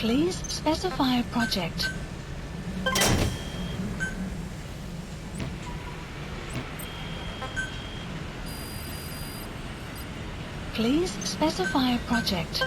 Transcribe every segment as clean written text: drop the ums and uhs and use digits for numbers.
Please specify a project. Please specify a project.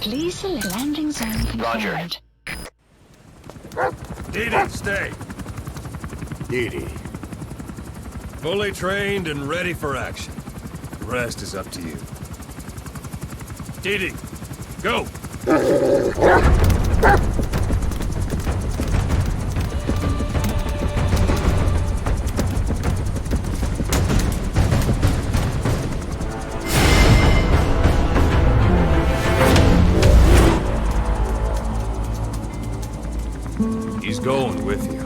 Please select landing zone confirmed. Didi, stay. Didi. Fully trained and ready for action. The rest is up to you. Didi, go! He's going with you.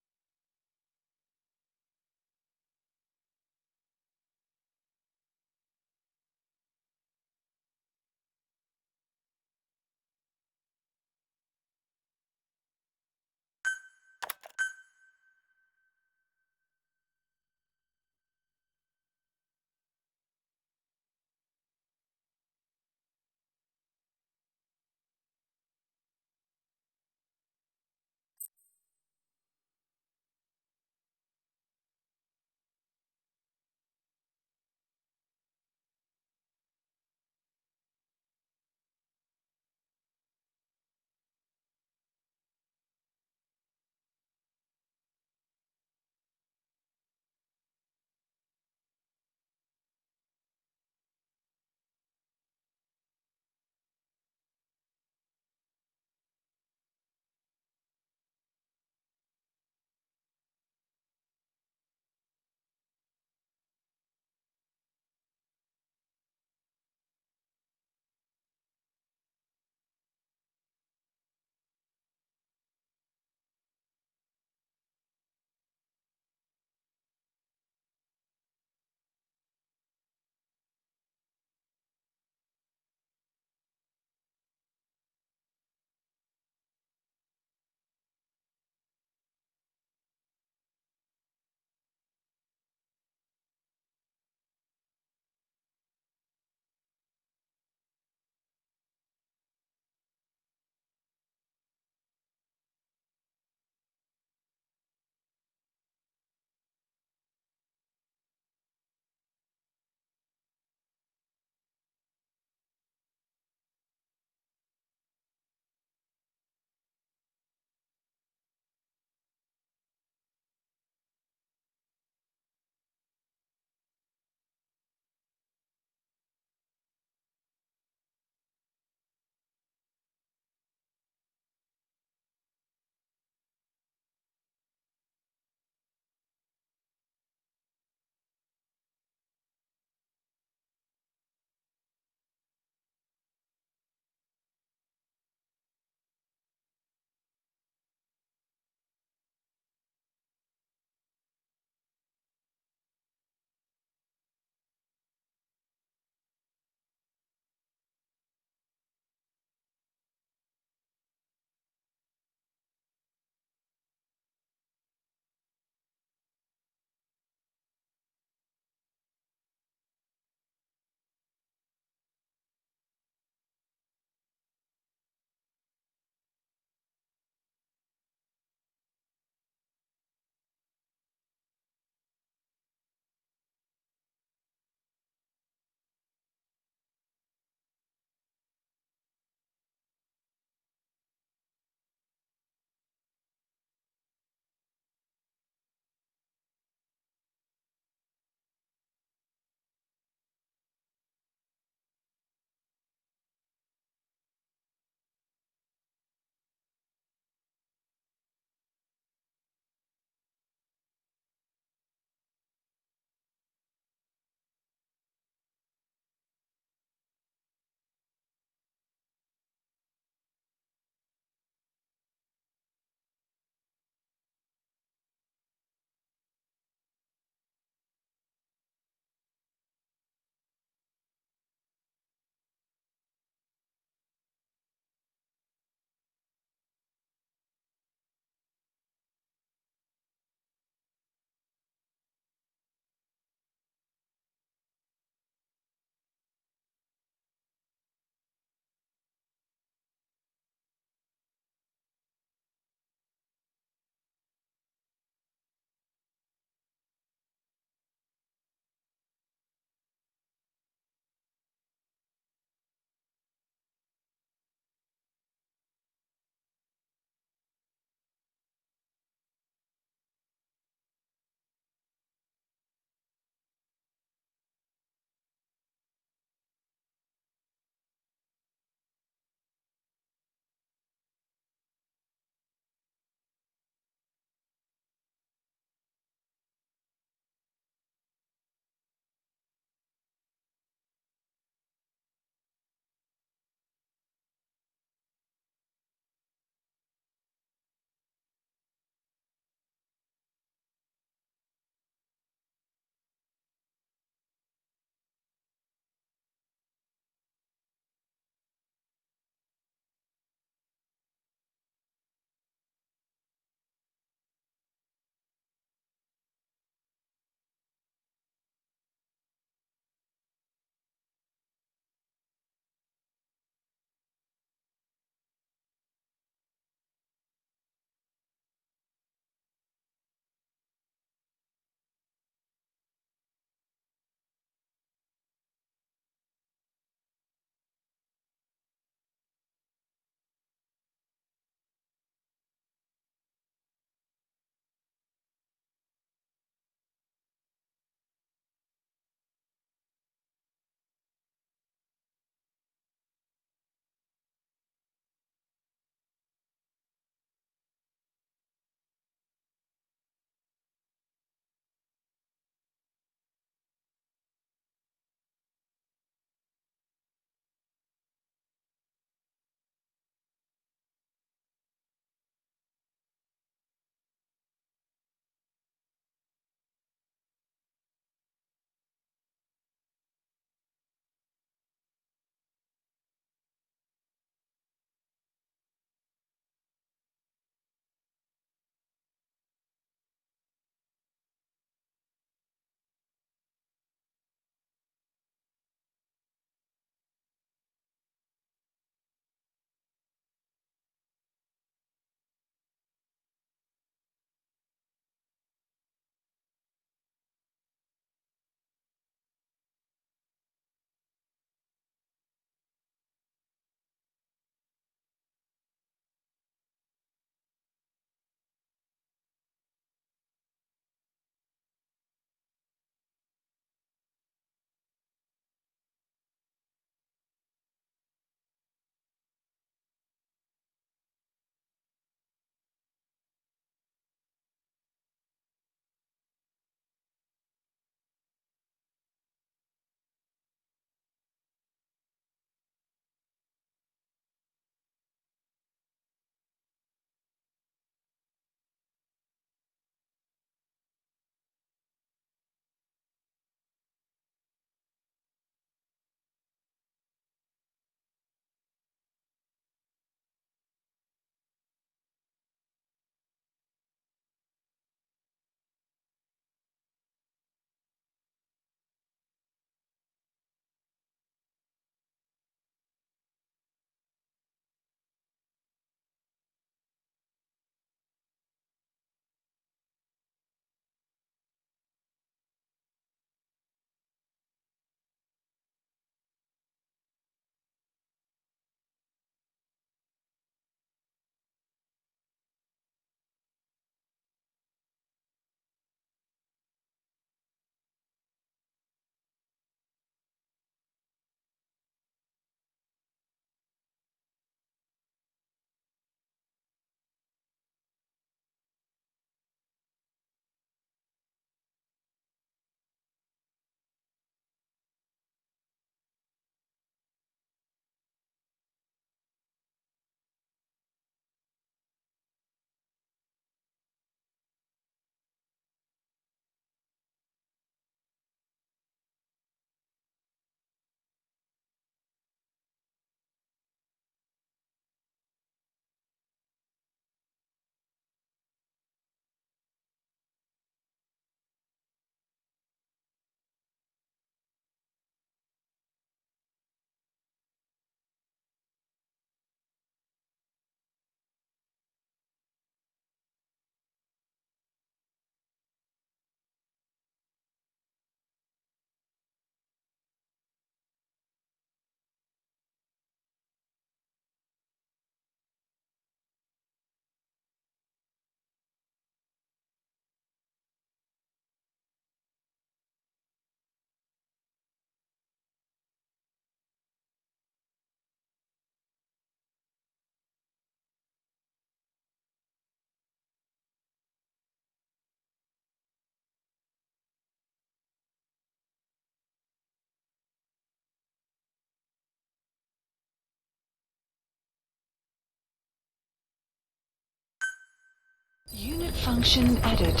function added.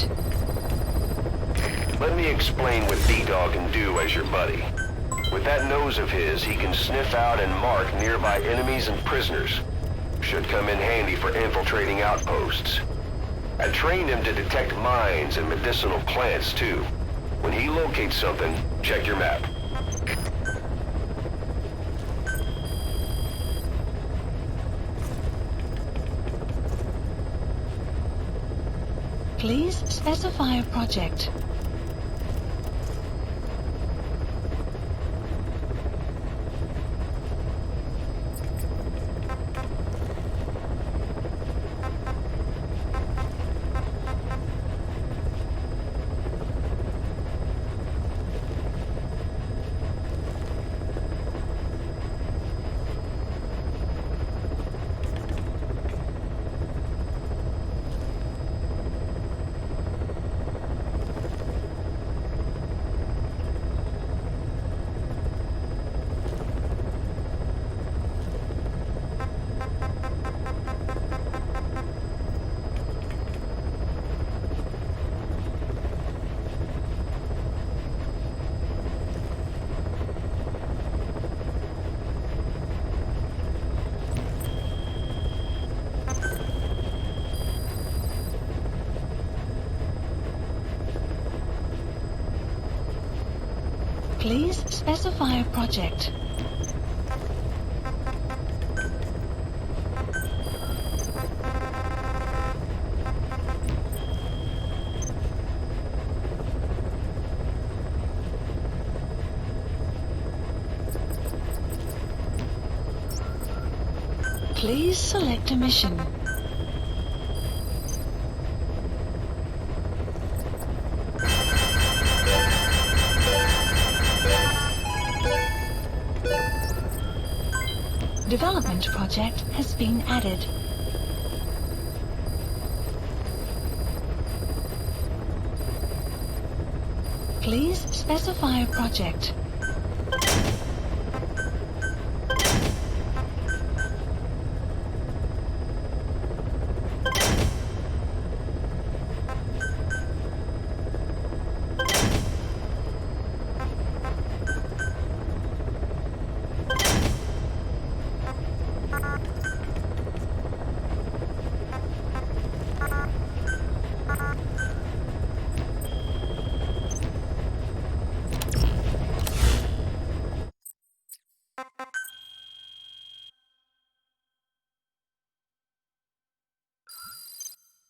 Let me explain what D-Dog can do as your buddy. With that nose of his, he can sniff out and mark nearby enemies and prisoners. Should come in handy for infiltrating outposts. I trained him to detect mines and medicinal plants, too. When he locates something, check your map. Please specify a project. Please specify a project. Please select a mission. Development project has been added. Please specify a project.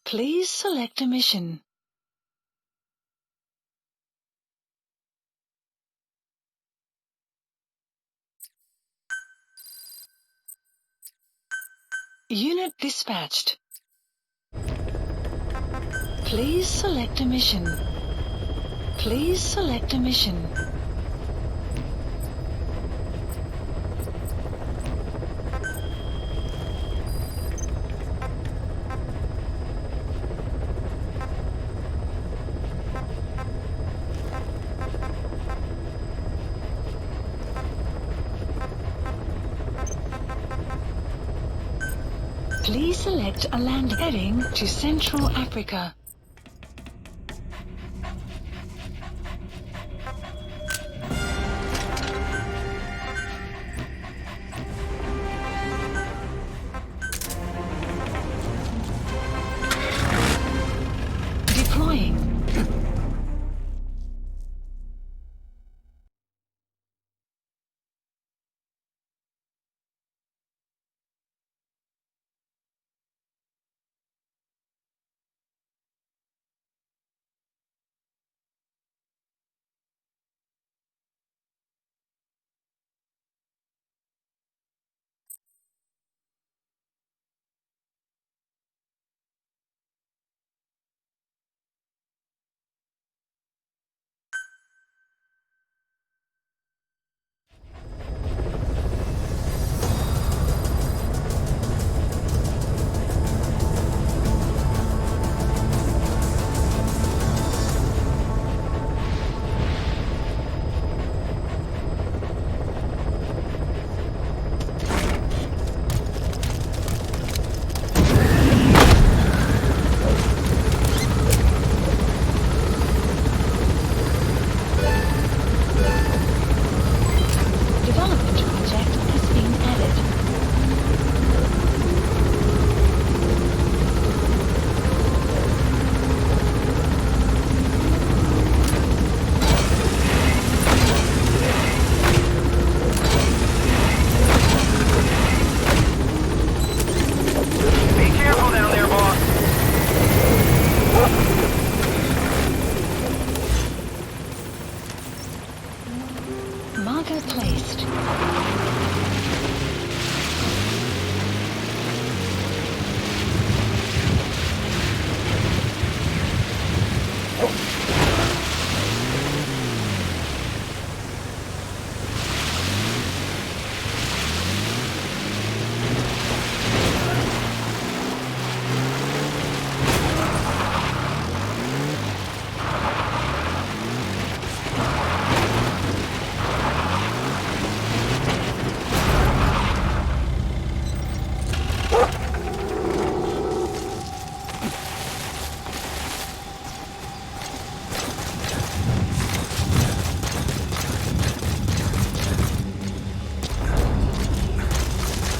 Please select a mission. Unit dispatched. Please select a mission. Please select a mission. Please select a landing heading to Central Africa. Deploying. Tracker placed.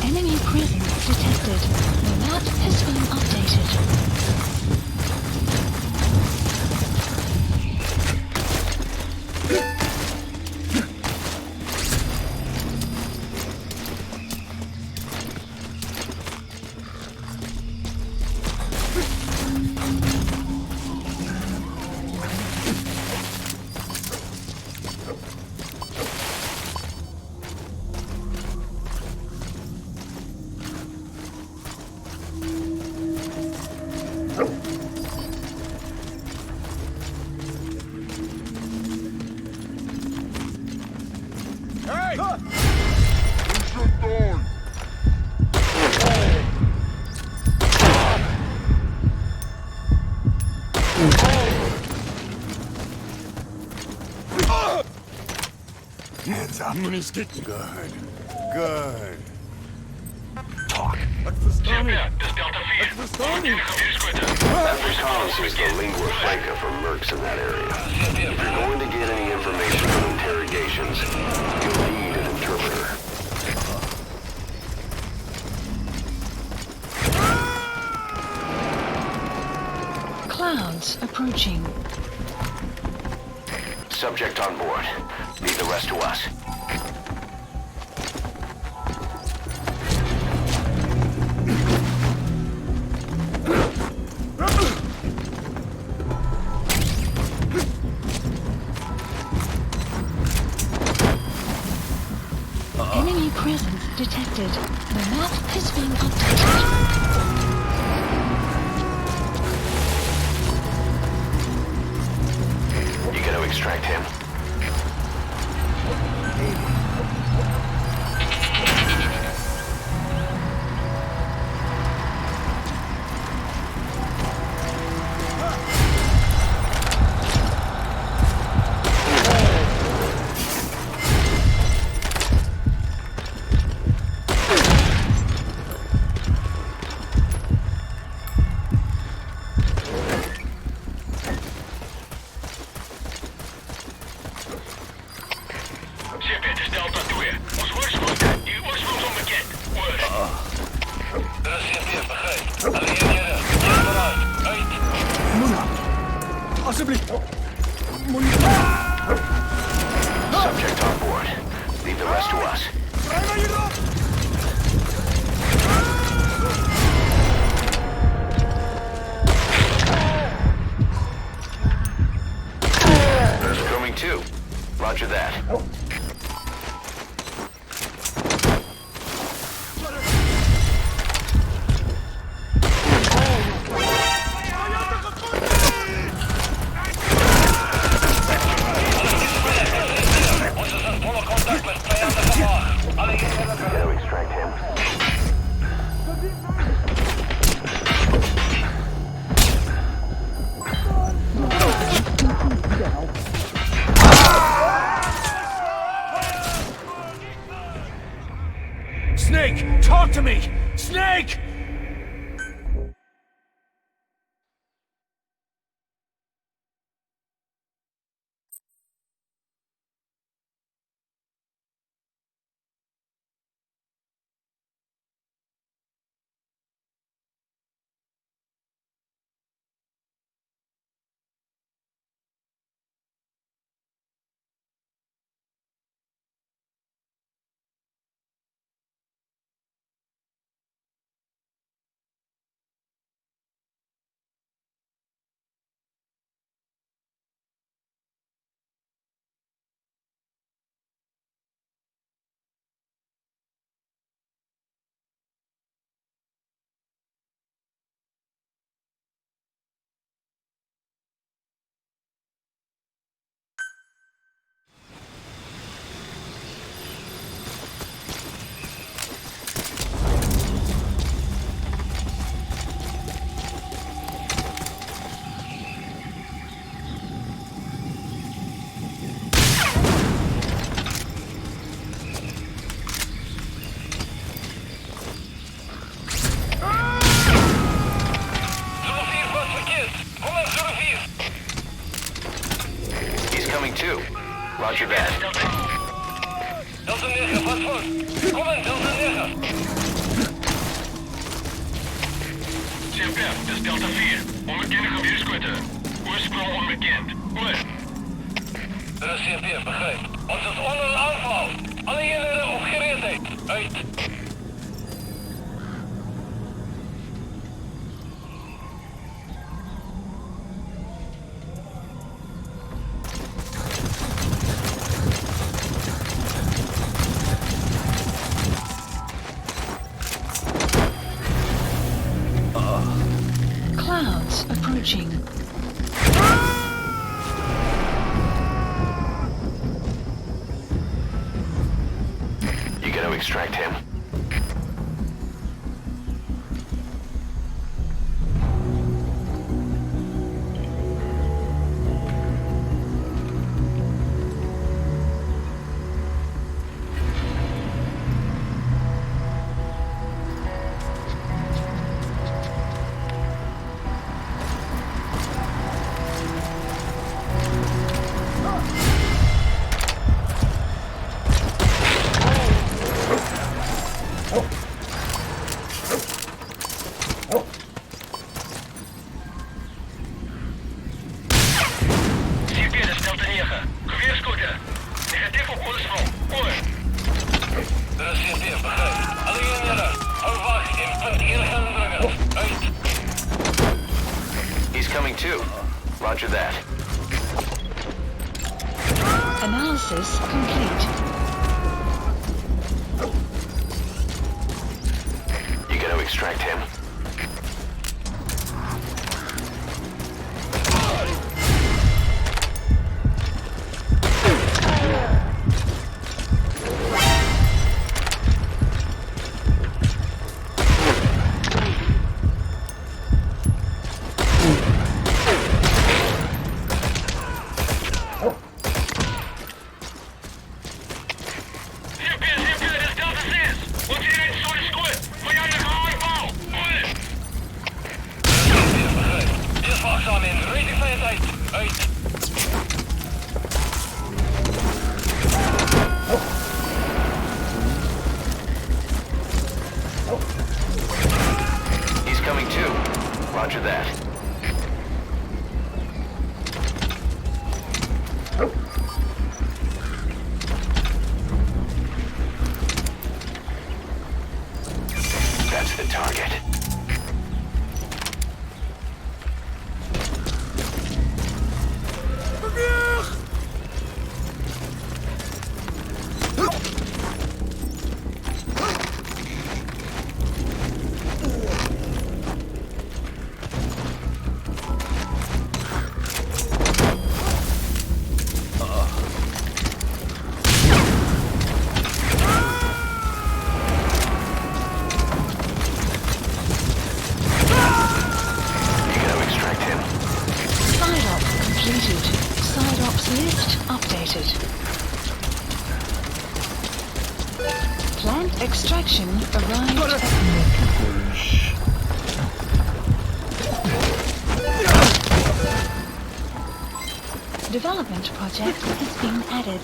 Enemy presence detected. The map has been updated. Hands up. Good. Good. Talk. Reconnaissance is the lingua franca for mercs in that area. If you're going to get any information from interrogations, you'll need an interpreter. Clouds approaching. Subject on board. Leave the rest to us. Enemy presence detected. The map has been updated. You gotta extract him. Subject on board. Leave the rest to us. There's coming too. Roger that. Gotta extract him. Snake, talk to me! Snake! Clouds approaching. You gonna extract him? He's coming too. Roger that. Analysis complete. You gonna extract him? He's coming too. Roger that. That's the target. List updated. Plant extraction arrived at Development project has been added.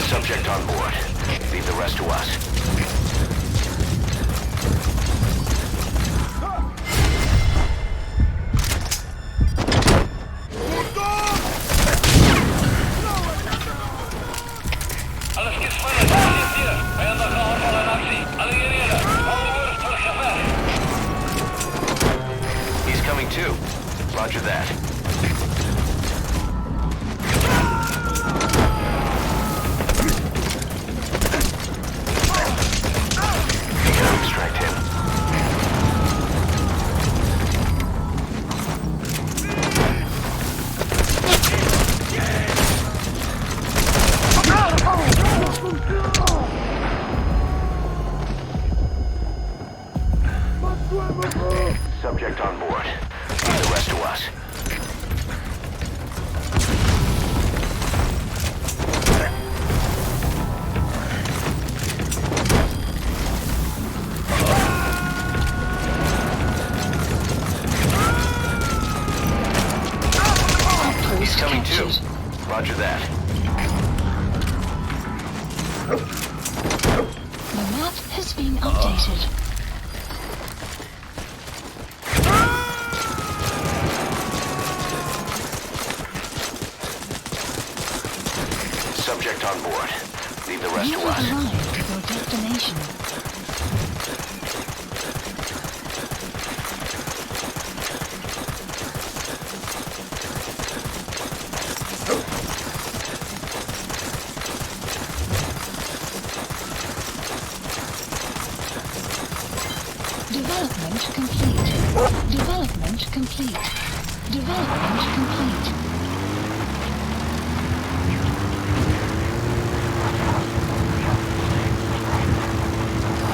Subject on board. Leave the rest to us. He's coming too. Roger that. Extract him. Subject on board. Leave the rest to us. The map has been updated. Subject on board. Leave the rest You to have us. arrived at your destination. Development complete. Development complete. Development complete.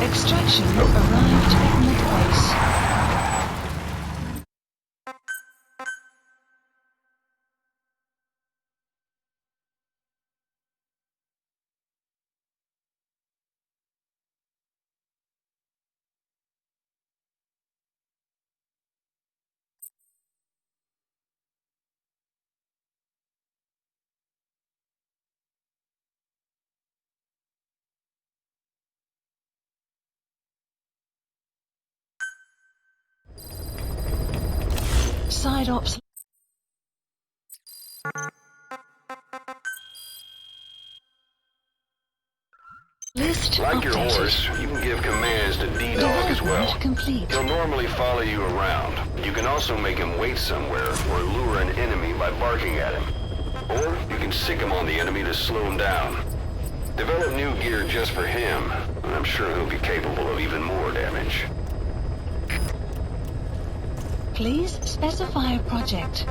Extraction arrived at midbase. Side ops. List Like your updated. horse, you can give commands to D-Dog as well. Development complete. He'll normally follow you around. You can also make him wait somewhere or lure an enemy by barking at him. Or you can sick him on the enemy to slow him down. Develop new gear just for him, and I'm sure he'll be capable of even more damage. Please specify a project.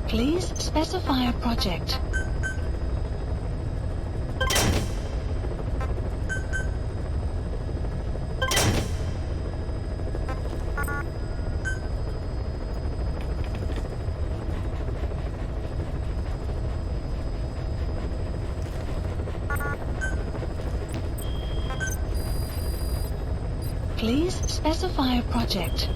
Please specify a project. Please specify a project.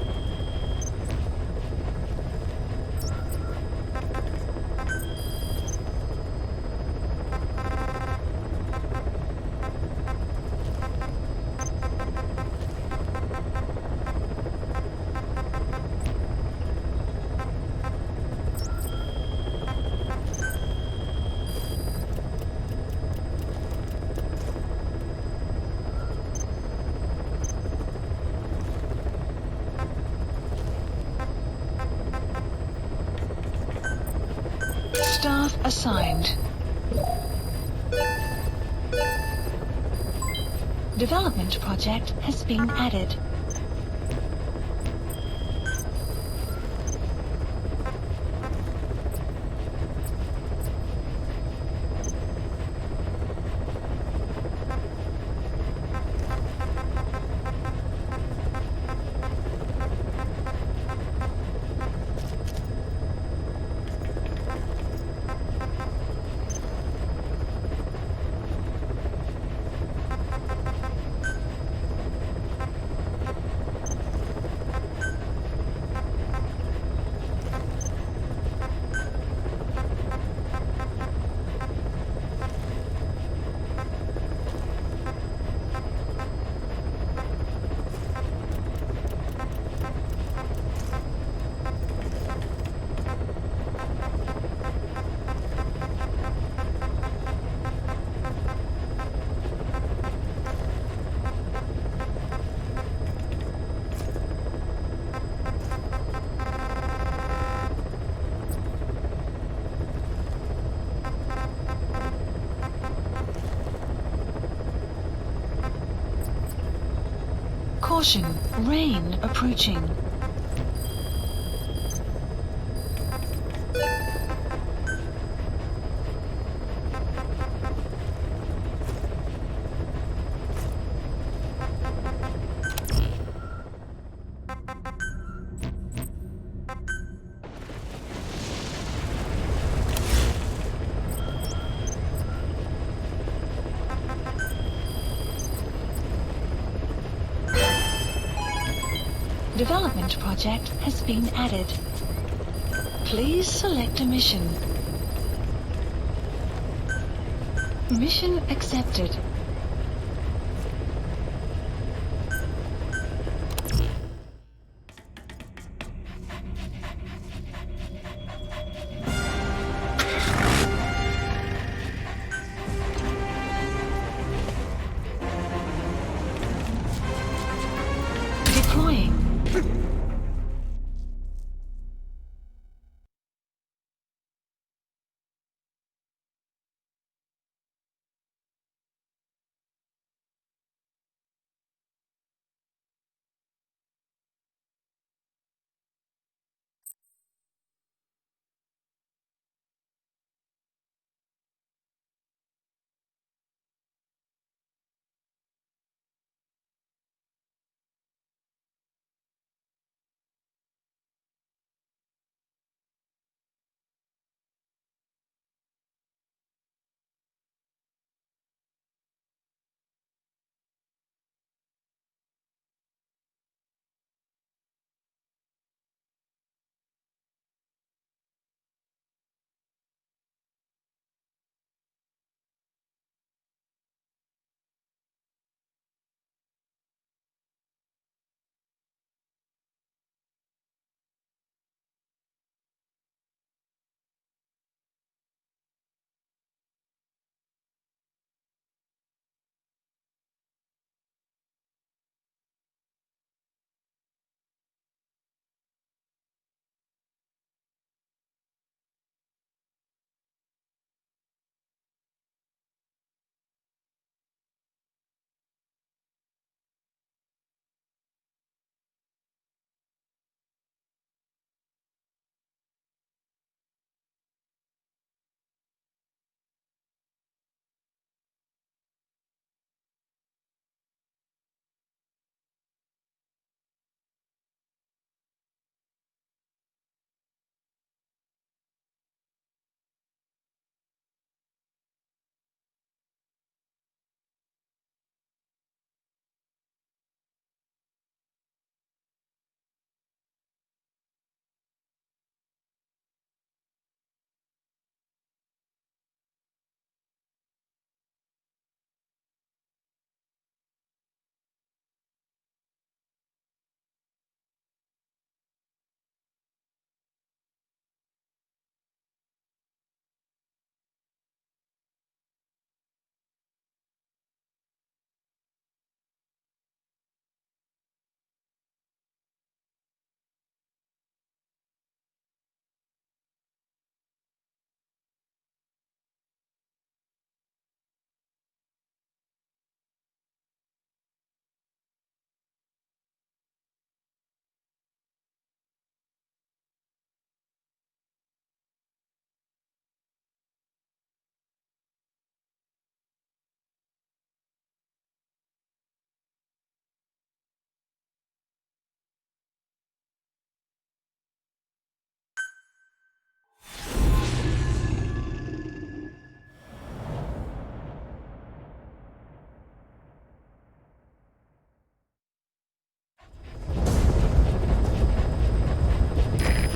Staff assigned. Development project has been added. Caution, rain approaching. development project has been added. Please select a mission. Mission accepted. Deploying.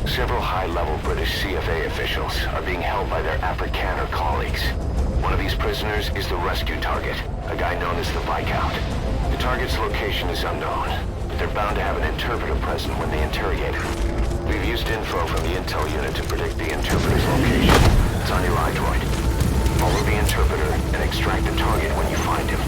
Several high-level British CFA officials are being held by their Afrikaner colleagues. One of these prisoners is the rescue target, a guy known as the Viscount. The target's location is unknown, but they're bound to have an interpreter present when they interrogate him. We've used info from the intel unit to predict the interpreter's location. It's on your iDroid. Follow the interpreter and extract the target when you find him.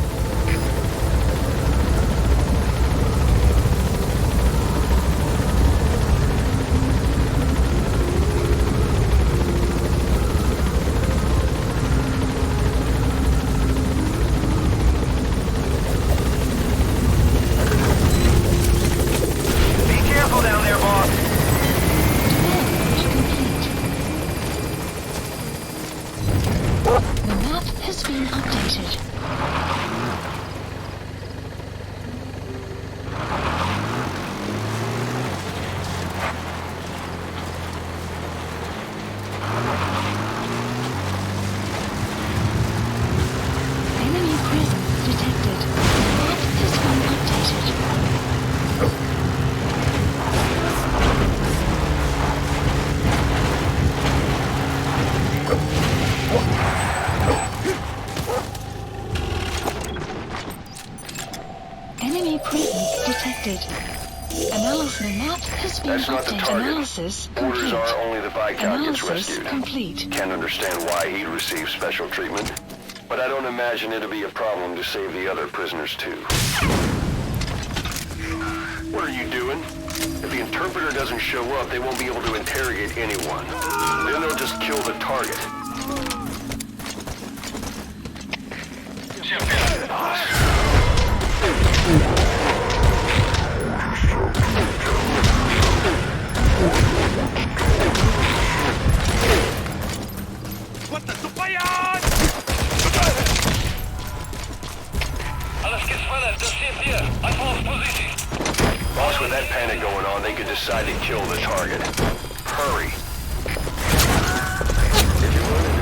detected. Analysis. The map has been That's not the updated. target. Analysis Orders complete. are only the Viscount gets Analysis rescued. complete. Can't understand why he'd receive special treatment, but I don't imagine it'll be a problem to save the other prisoners too. What are you doing? If the interpreter doesn't show up, they won't be able to interrogate anyone. Then they'll just kill the target. Boss, with that panic going on, they could decide to kill the target. Hurry. If you would.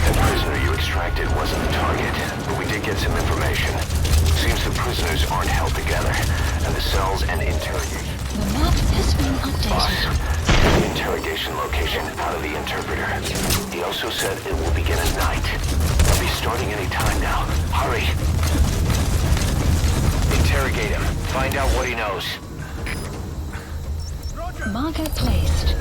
The prisoner you extracted wasn't the target, but we did get some information. Seems the prisoners aren't held together, and the cells and interrogation. The map has been Boss, updated. the interrogation location out of the interpreter. He also said it will begin at night. It'll be starting any time now. Hurry. Interrogate him. Find out what he knows. Marker placed.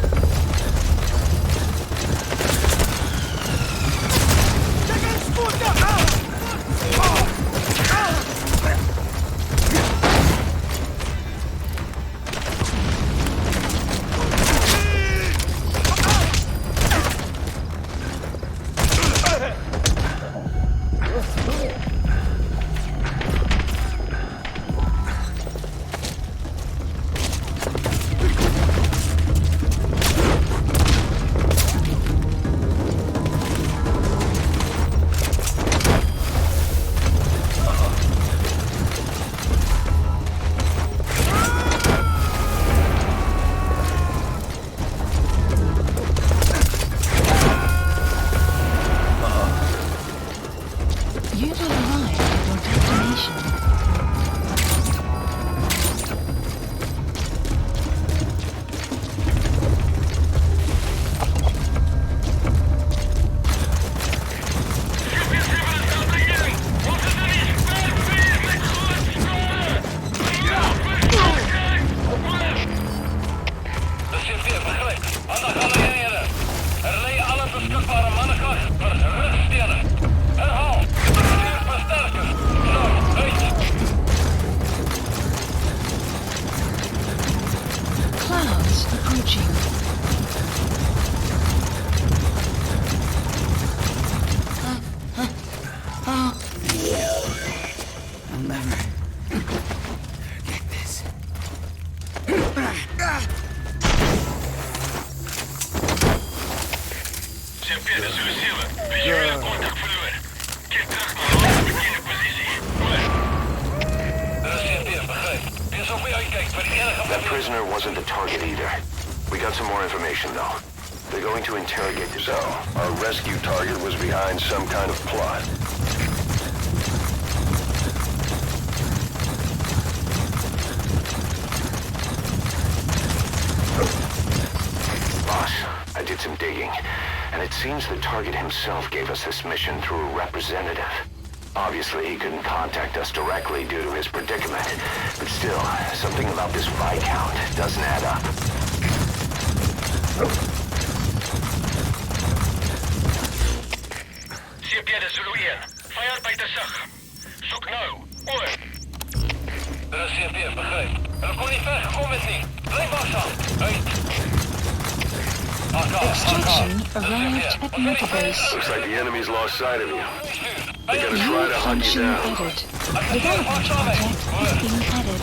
You've arrived at your destination. Clouds approaching. I'll never forget this. Champion, zullen zielen. Visuele contact verloren. Keer terug naar onze bekende positie. Dat is CFP, begrijp. Wees op je uitkijkt, maar die enige... That prisoner wasn't the target either. We got some more information though. They're going to interrogate the cell. Our rescue target was behind some kind of plot. Boss, I did some digging, and it seems the target himself gave us this mission through a representative. Obviously, he couldn't contact us directly due to his predicament, but still, something about this Viscount doesn't add up. CFP, de Zulu 1. Vijand bij de zag. Zoek nou. Oor. Dat is CFP, begrijp. En kom niet ver, kom met niet. Blijf wachten. Uit. Extraction arrived at Motorbase. Looks like the enemy's lost sight of you. They're gonna try New to hunt you function down. added. Development project is being added.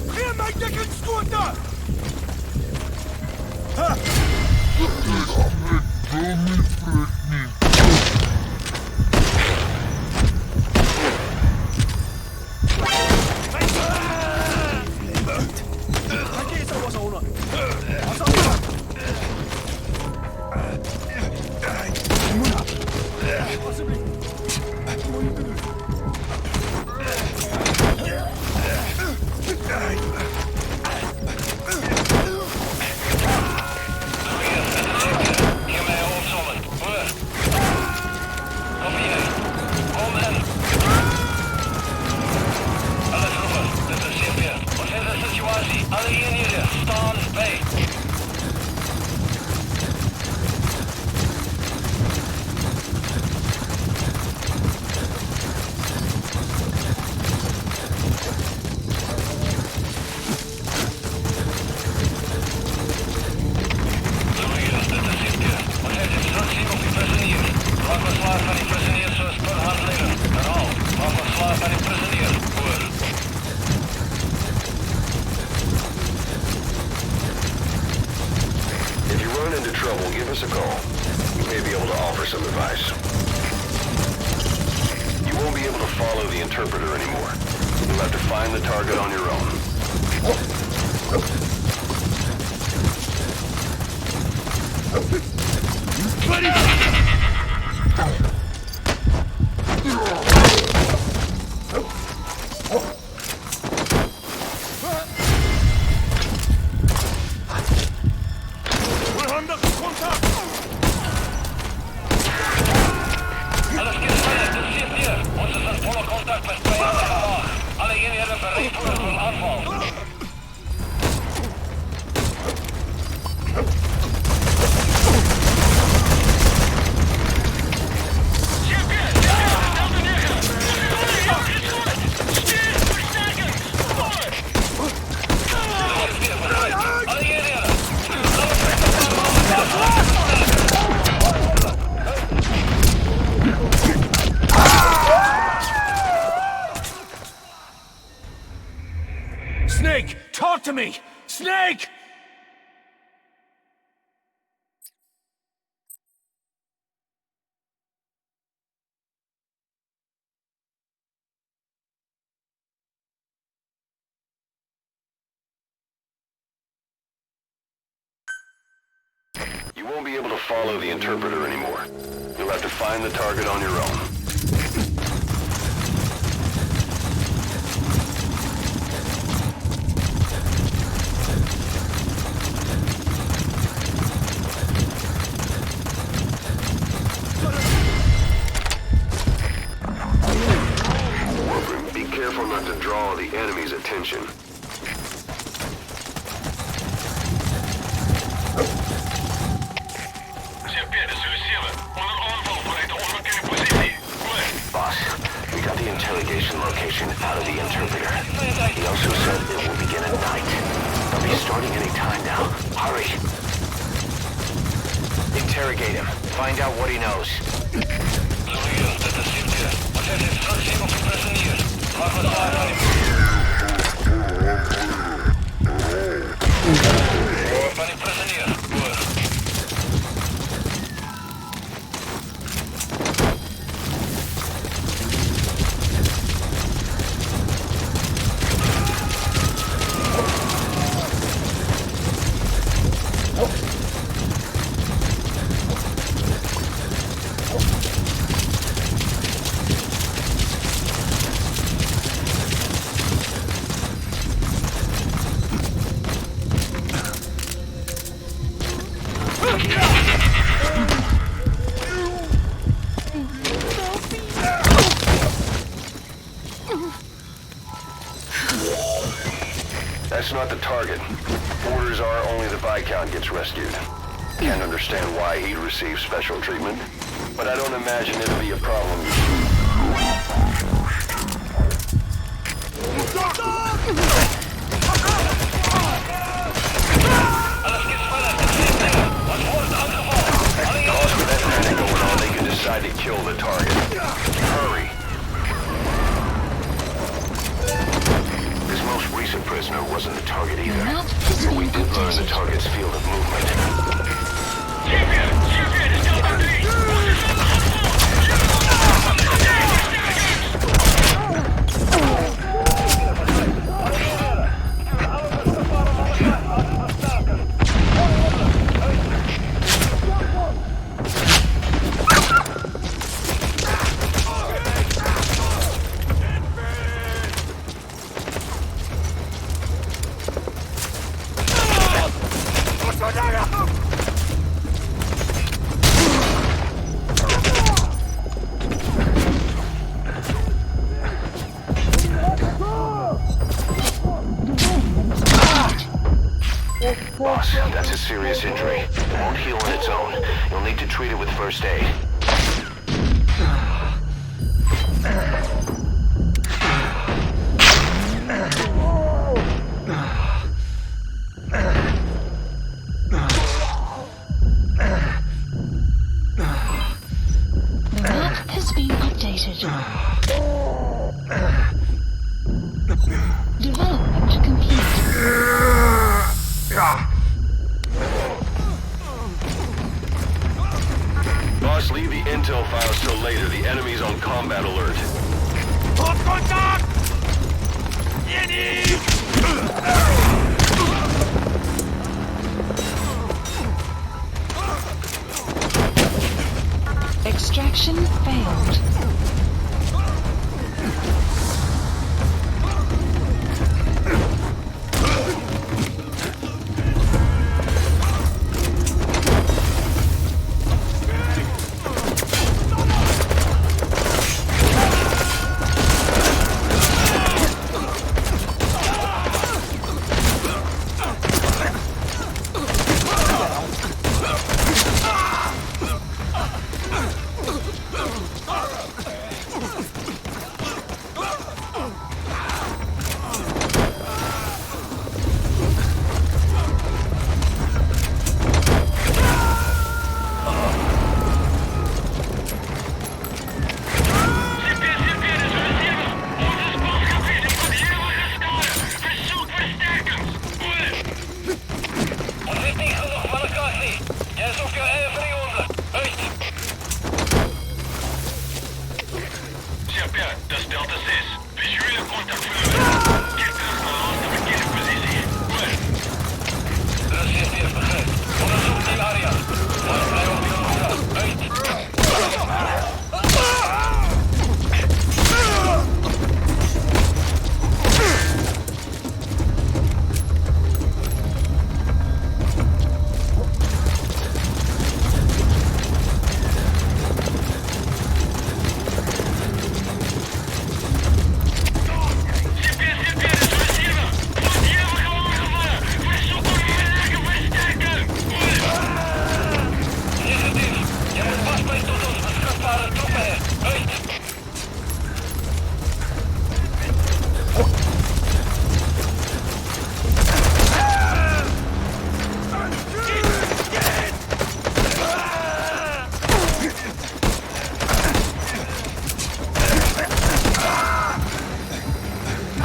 Begin my dikke scooter! trouble, give us a call. We may be able to offer some advice. You won't be able to follow the interpreter anymore. You'll have to find the target on your own. We're under contact! Alles geht weiter, das steht hier. Uns ist in voller Kontakt mit zwei anderen. Alle Eenheden bereit für den Anfall. Snake! Talk to me! Snake! You won't be able to follow the interpreter anymore. You'll have to find the target on your own. Be careful not to draw the enemy's attention. Boss, we got the interrogation location out of the interpreter. He also said it will begin at night. They'll be starting any time now. Hurry. Interrogate him. Find out what he knows. That's not the target. Orders are only the Viscount gets rescued. Can't understand why he'd receive special treatment, but I don't imagine it'll be a problem. Cause with that panic going on, they can decide to kill the target. Hurry. This most recent prisoner wasn't the target either. But we did learn the target's field of movement. Boss, that's a serious injury. It won't heal on its own. You'll need to treat it with first aid. The map has been updated. Development complete. intel files till later. The enemy's on combat alert. Op contact! Enemy! Extraction failed.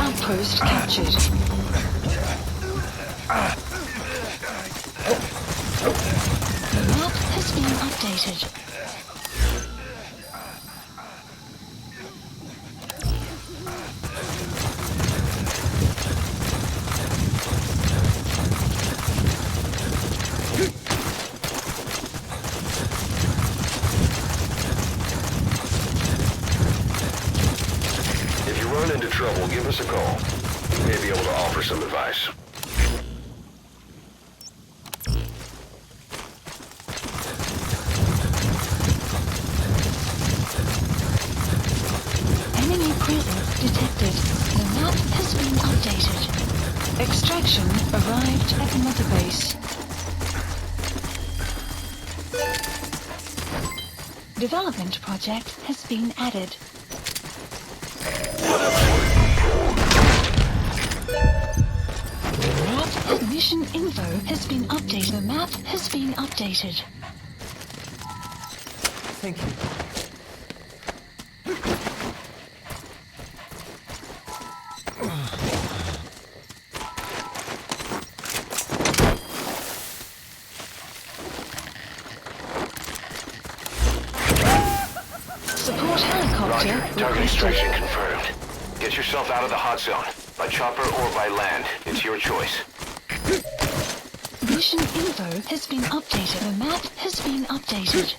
Outpost captured. The map has been updated. If you run into trouble, give us a call. We may be able to offer some advice. Enemy presence detected. The map has been updated. Extraction arrived at the mother base. Development project has been added. Mission info has been updated. The map has been updated. Thank you. Support helicopter Roger. Target requested. extraction confirmed. Get yourself out of the hot zone. By chopper or by land. It's your choice. Mission info has been updated. The map has been updated.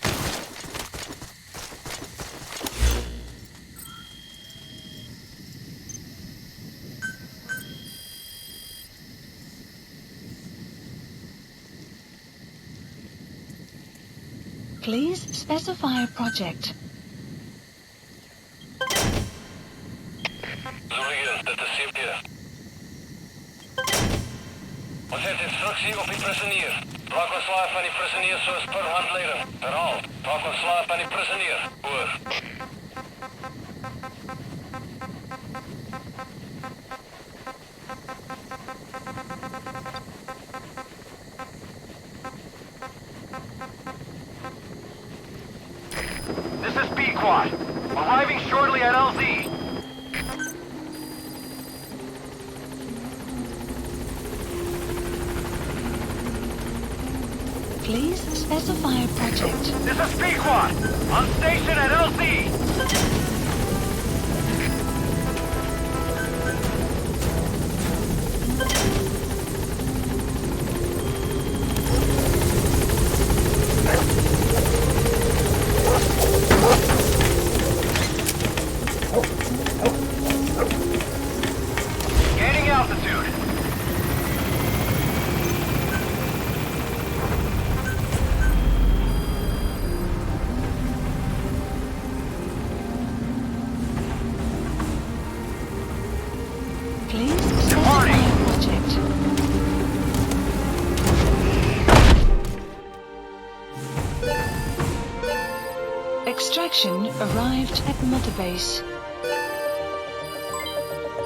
Please specify a project. Julian, dit is CP. Ons heeft instructie op die prisonier. Maak ontslaaf van die prisonier soos per handleiding. Herhaal, maak ontslaaf van die prisonier. Oor. This is B-Quad. Arriving shortly at LZ. Please specify a project. This is Pequod, on station at LZ. Gaining altitude. Please specify a project. Extraction arrived at Mother Base.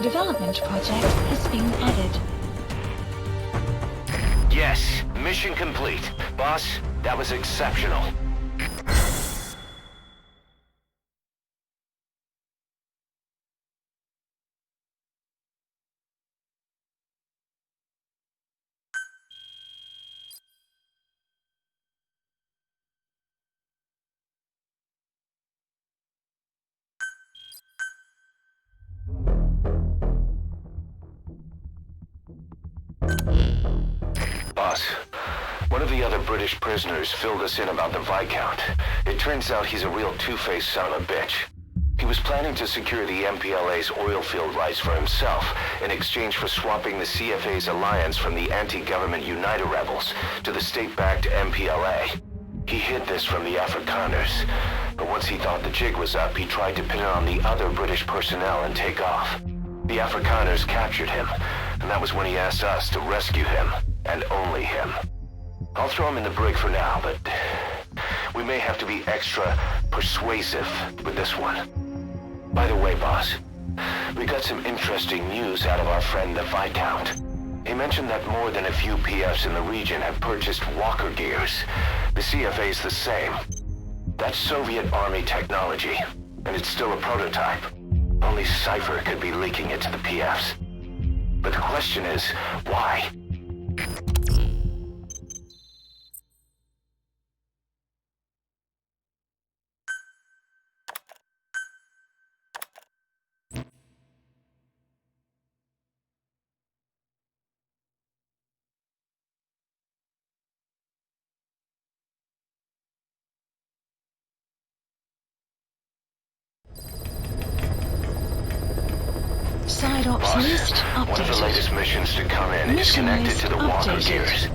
Development project has been added. Yes, mission complete. Boss, that was exceptional. Boss, one of the other British prisoners filled us in about the Viscount. It turns out he's a real two-faced son of a bitch. He was planning to secure the MPLA's oil field rights for himself in exchange for swapping the CFA's alliance from the anti-government United rebels to the state-backed MPLA. He hid this from the Afrikaners, but once he thought the jig was up, he tried to pin it on the other British personnel and take off. The Afrikaners captured him, and that was when he asked us to rescue him, and only him. I'll throw him in the brig for now, but we may have to be extra persuasive with this one. By the way, boss, we got some interesting news out of our friend the Viscount. He mentioned that more than a few PFs in the region have purchased walker gears. The CFA's the same. That's Soviet Army technology, and it's still a prototype. Only Cypher could be leaking it to the PFs. But the question is, why? Side ops list updated. One of the latest missions to come in is Mission connected list to the walker updated. gears.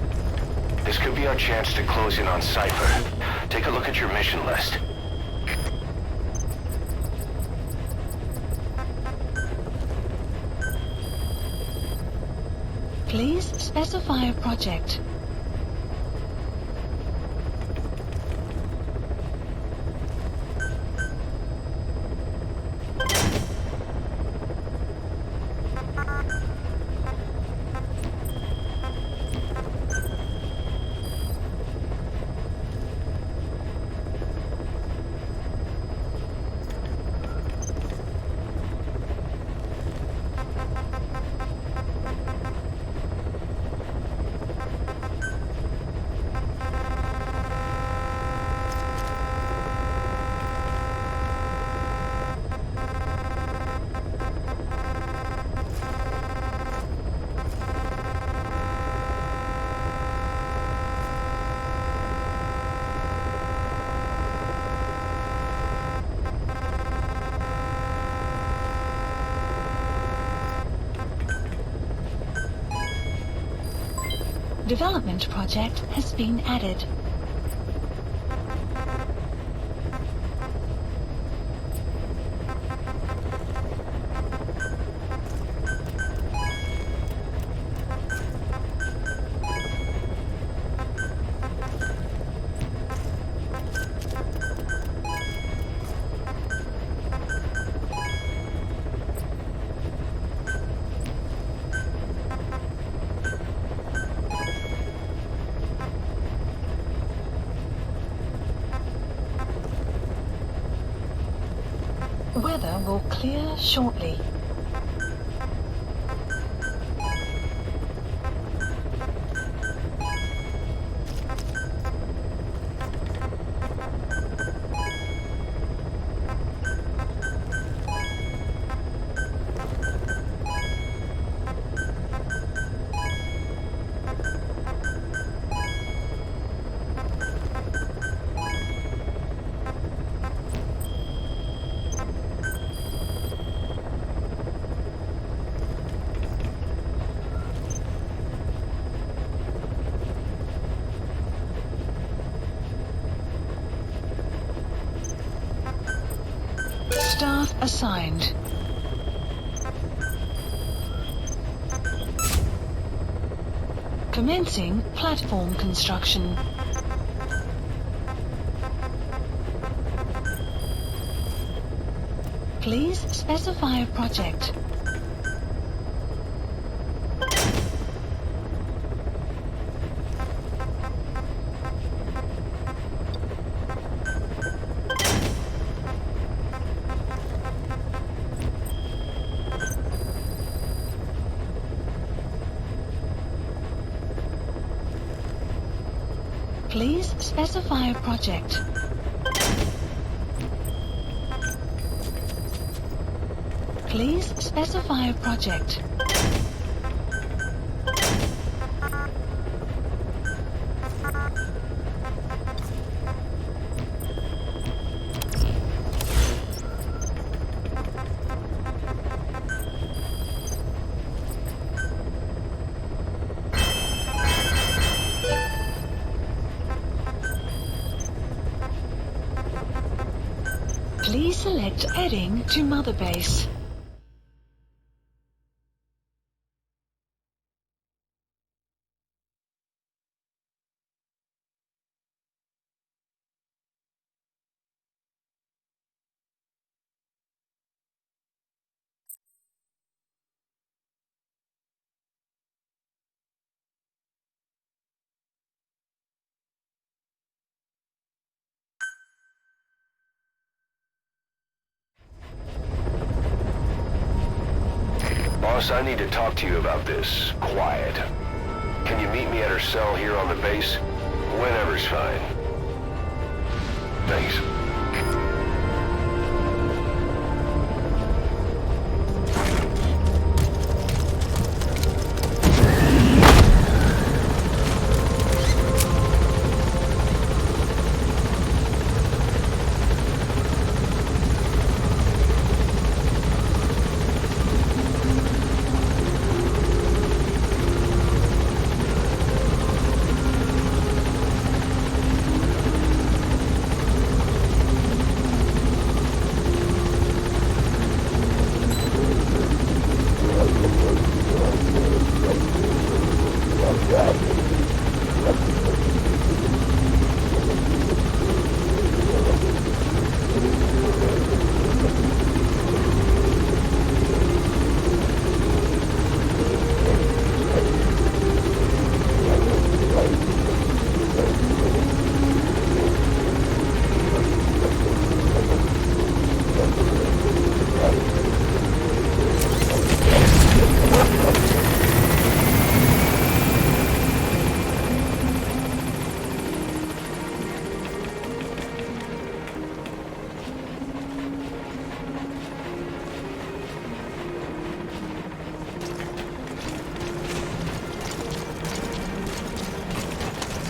This could be our chance to close in on Cypher. Take a look at your mission list. Please specify a project. Development project has been added. Weather will clear shortly. Staff assigned. Commencing platform construction. Please specify a project. Please specify a project. Please specify a project. Please select Heading to Mother Base. Boss, I need to talk to you about this. Quiet. Can you meet me at her cell here on the base? Whenever's fine. Thanks.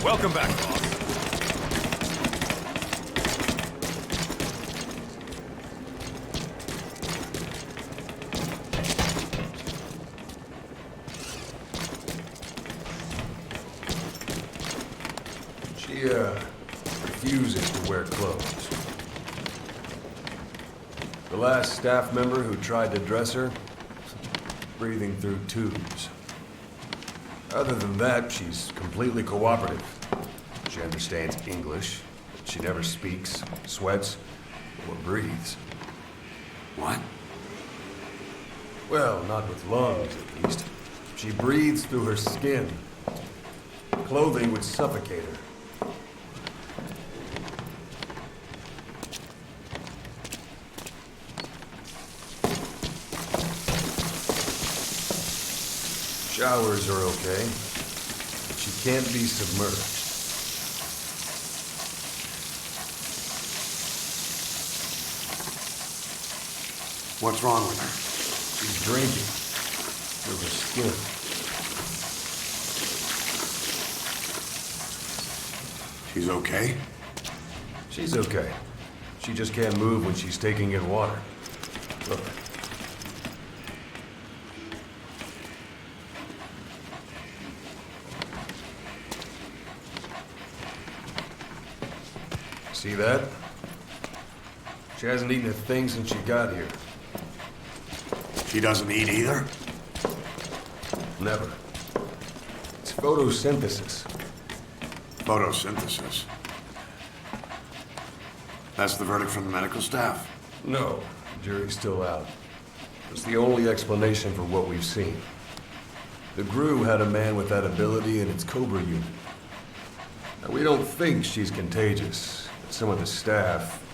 Welcome back, boss. She, refuses to wear clothes. The last staff member who tried to dress her, breathing through tubes. Other than that, she's completely cooperative. She understands English. She never speaks, sweats, or breathes. What? Well, not with lungs, at least. She breathes through her skin. Clothing would suffocate her. Showers are okay, but she can't be submerged. What's wrong with her? She's drinking through her skin. She's okay? She's okay. She just can't move when she's taking in water. Look. See that? She hasn't eaten a thing since she got here. She doesn't eat either? Never. It's photosynthesis. Photosynthesis. That's the verdict from the medical staff? No, jury's still out. It's the only explanation for what we've seen. The GRU had a man with that ability in its Cobra unit. Now, we don't think she's contagious, but some of the staff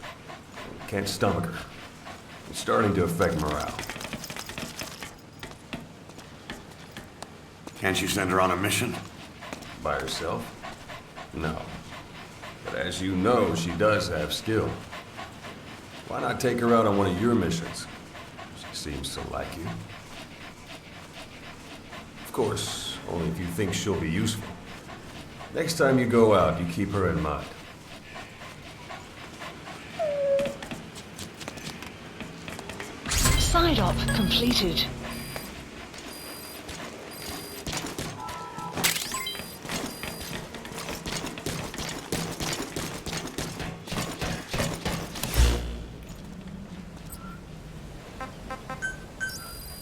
can't stomach her. It's starting to affect morale. Can't you send her on a mission? By herself? No. But as you know, she does have skill. Why not take her out on one of your missions? She seems to like you. Of course, only if you think she'll be useful. Next time you go out, you keep her in mind. Side op completed.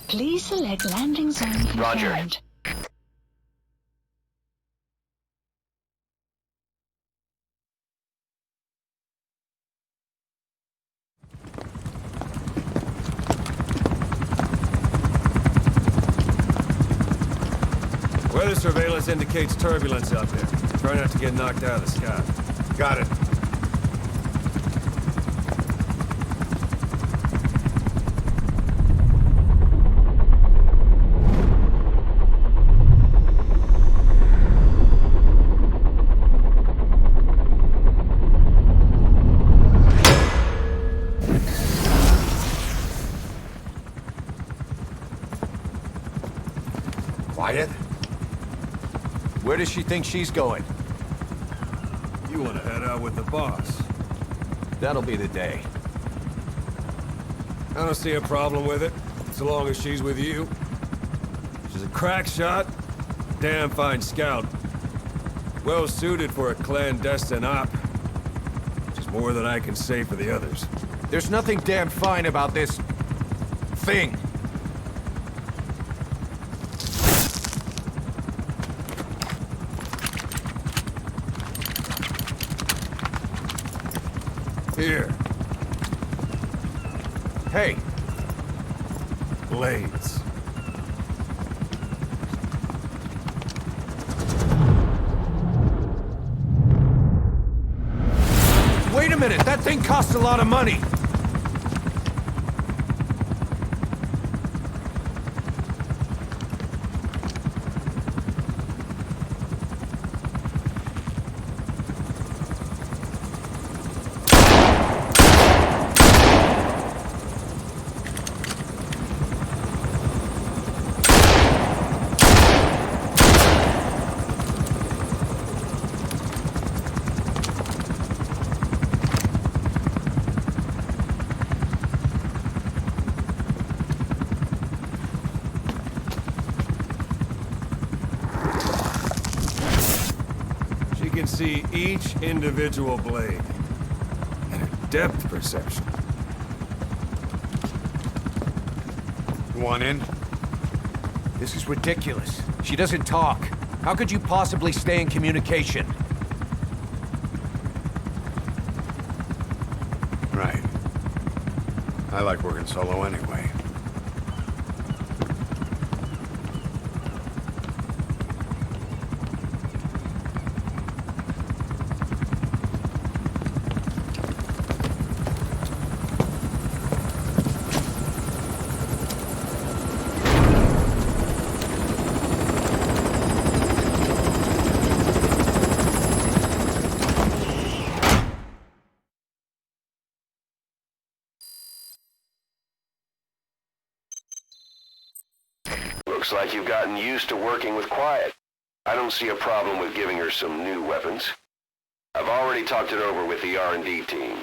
Please select landing zone confirmed. Roger. Weather surveillance indicates turbulence out there. Try not to get knocked out of the sky. Got it. Quiet. Where does she think she's going? You want to head out with the boss. That'll be the day. I don't see a problem with it, so long as she's with you. She's a crack shot, damn fine scout. Well suited for a clandestine op. Which is more than I can say for the others. There's nothing damn fine about this thing. Here. Hey, Blades. wait a minute, that thing costs a lot of money. She can see each individual blade. And her depth perception. You want in? This is ridiculous. She doesn't talk. How could you possibly stay in communication? Right. I like working solo anyway. Looks like you've gotten used to working with quiet. I don't see a problem with giving her some new weapons. I've already talked it over with the R&D team.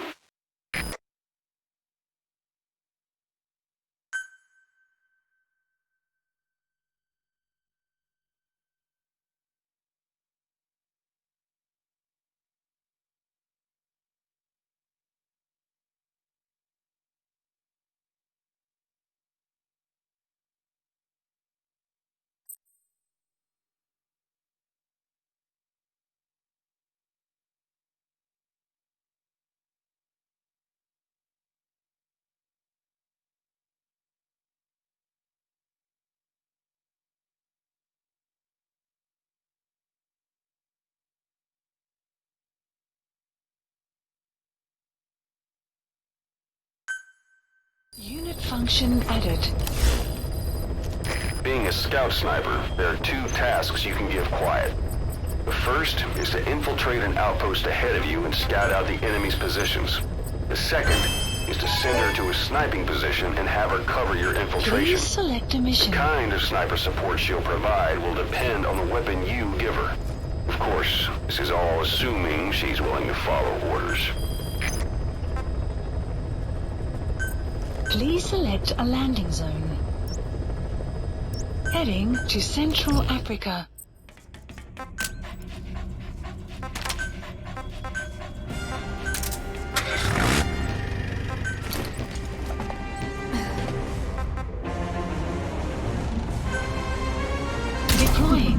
Pilot function added. Being a scout sniper, there are two tasks you can give Quiet. The first is to infiltrate an outpost ahead of you and scout out the enemy's positions. The second is to send her to a sniping position and have her cover your infiltration. Please select a The mission. kind of sniper support she'll provide will depend on the weapon you give her. Of course, this is all assuming she's willing to follow orders. Please select a landing zone. Heading to Central Africa. Deploying.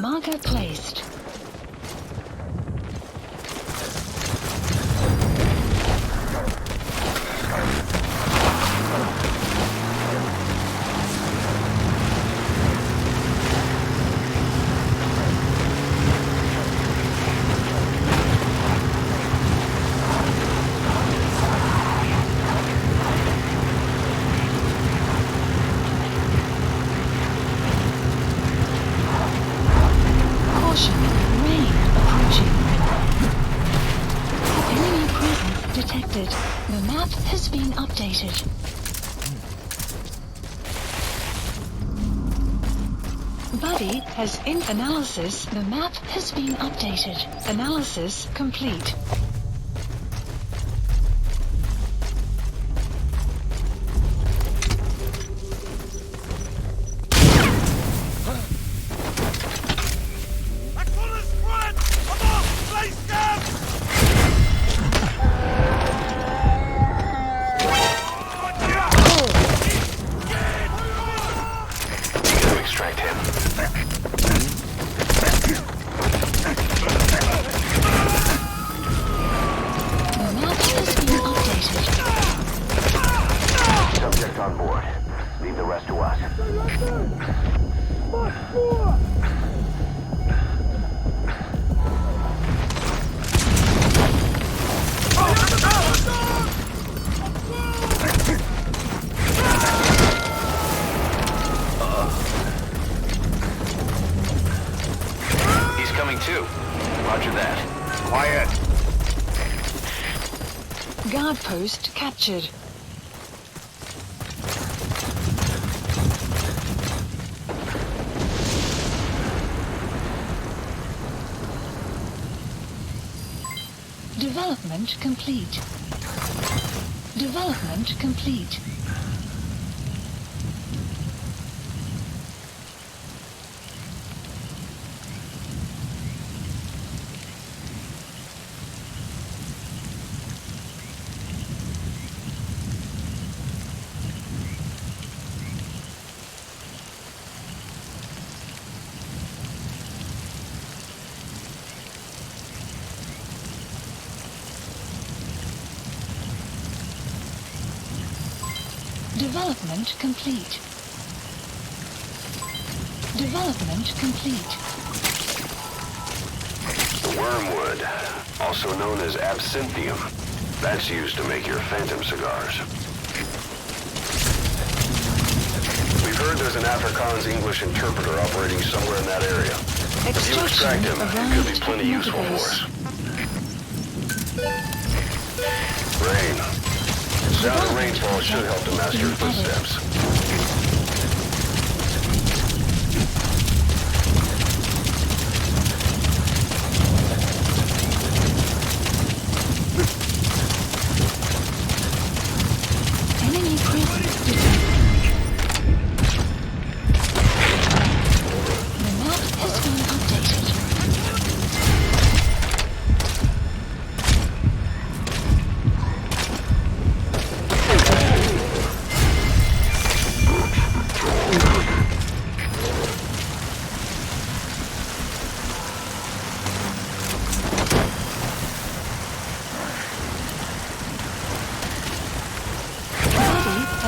Marker placed. Caution, rain approaching. Enemy presence detected. The map has been updated. Buddy has in analysis. The map has been updated. Analysis complete. To extract him. Guard post captured. Development complete. Development complete. Development complete. Development complete. Wormwood, also known as absinthium. That's used to make your phantom cigars. We've heard there's an Afrikaans English interpreter operating somewhere in that area. If you extract him, it could be plenty useful for us. Rain. Sound of rainfall should help to mask your footsteps. Enemy presence detected. The map has been updated.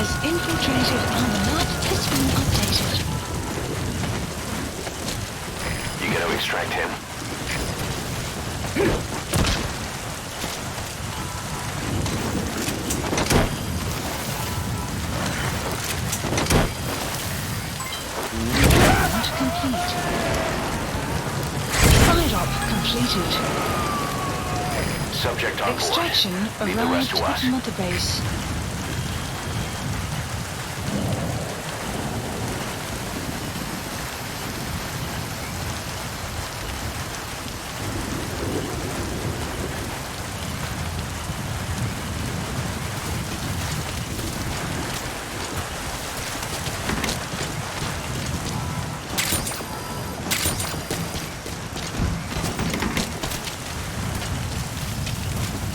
Has infiltrated and the map has been updated. You gotta extract him. Development complete. Side-op completed. Subject on board. Extraction Leave the rest arrived to at us. Mother Base.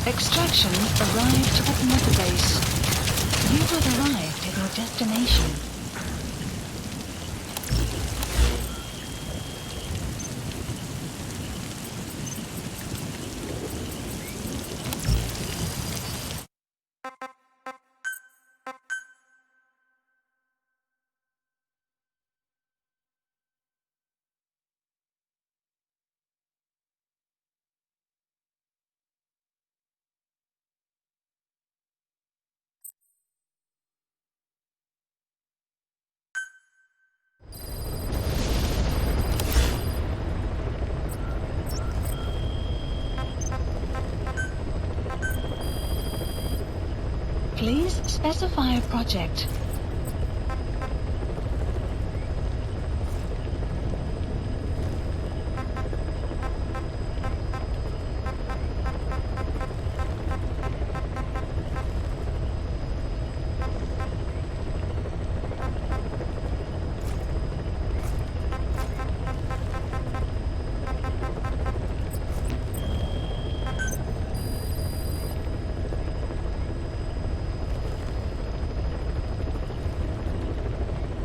Extraction arrived at Mother Base. You have arrived at your destination. Please specify a project.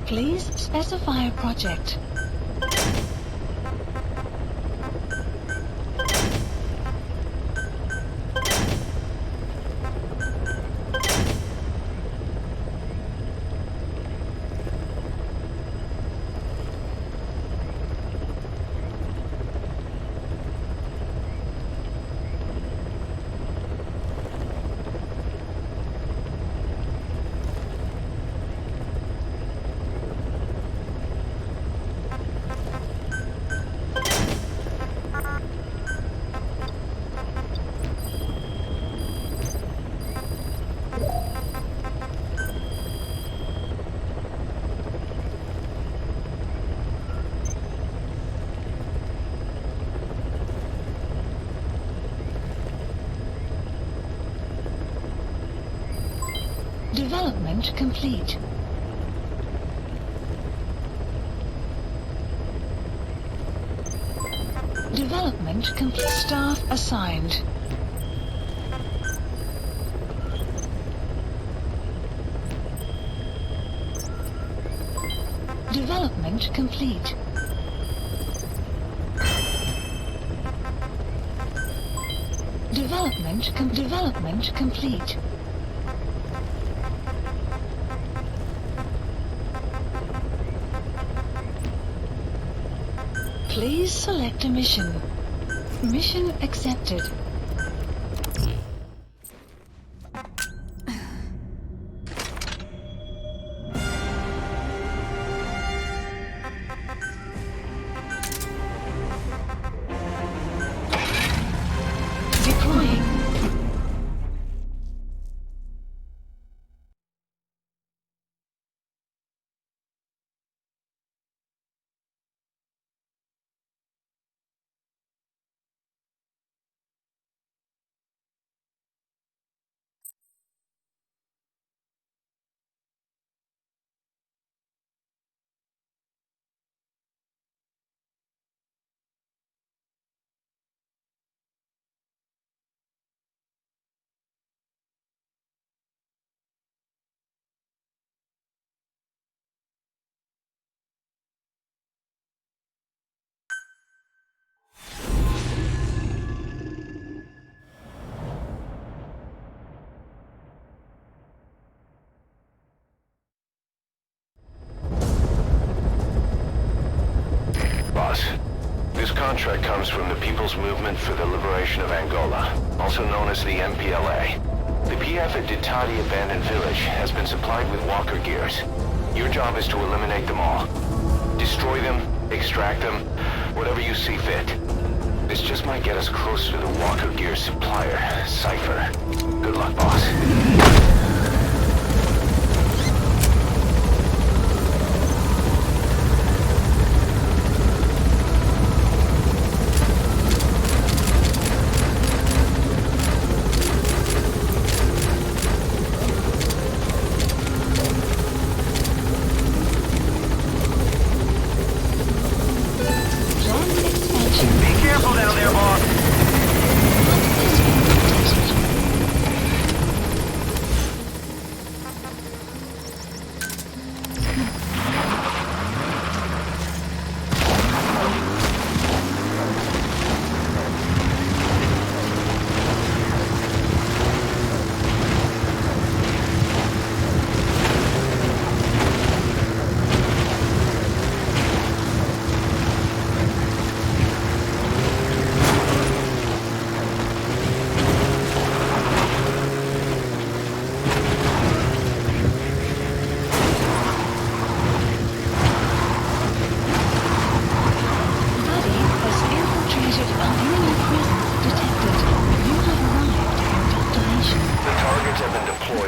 Please specify a project. Development complete. Development complete. Staff assigned. Development complete. Development complete. Please select a mission. Mission accepted. Deploying. Boss, this contract comes from the People's Movement for the Liberation of Angola, also known as the MPLA. The PF at Ditati Abandoned Village has been supplied with walker gears. Your job is to eliminate them all. Destroy them, extract them, whatever you see fit. This just might get us closer to the walker gear supplier, Cypher. Good luck, boss. Be careful down there, boss.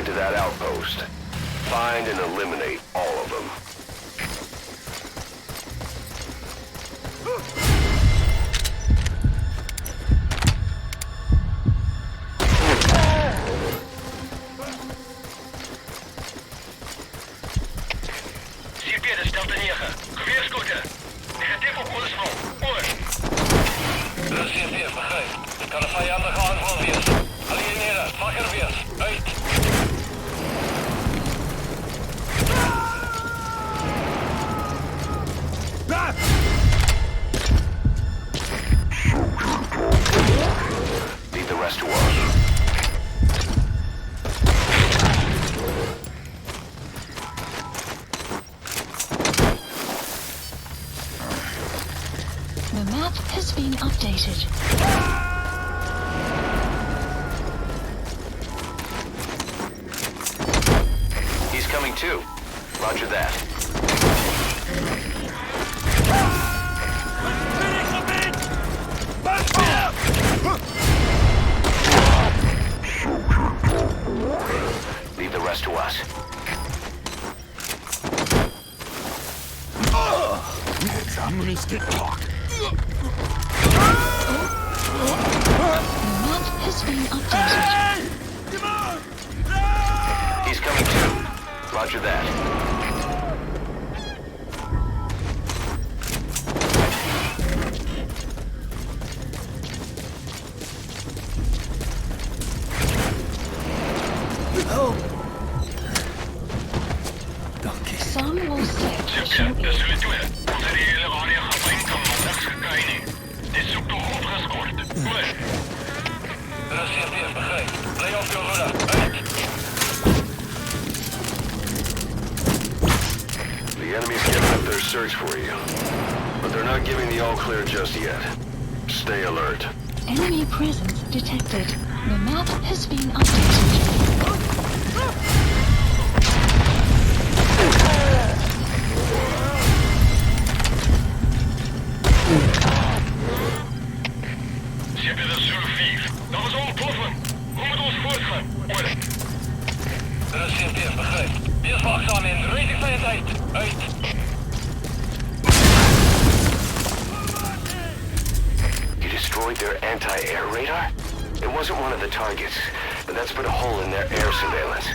To that outpost. Find and eliminate all of them. Sierpeerde, stelte 9. Geweerscooter. Negatief op Ollesvlot. Oor. Dat is CP, begrijp. Het kan een vijandige aanval wees. Alieneren, mag er wees. Uit. Leave the rest to us. The map has been updated. He's coming too. Roger that. Leave the rest to us. The map has been updated. He's coming too. Roger that. Sun will set shortly. Dat zullen doen. Onze hele wanneer gaan kan maar niks gekijken. Dit zoekt toch opgescoord. Goed. Dat is CP, begrijp. Play off your runner. Uit. The enemy's giving up their search for you. But they're not giving the all-clear just yet. Stay alert. Enemy presence detected. The map has been updated. CP, dat is Zulu 4. Dat was ontploffen. Hoe moet ons voortgaan? Orde. Dat is CP, begrijp. Wees waakzaam in. Rating veiligheid. Uit. You destroyed their anti-air radar? It wasn't one of the targets, but that's put a hole in their air surveillance.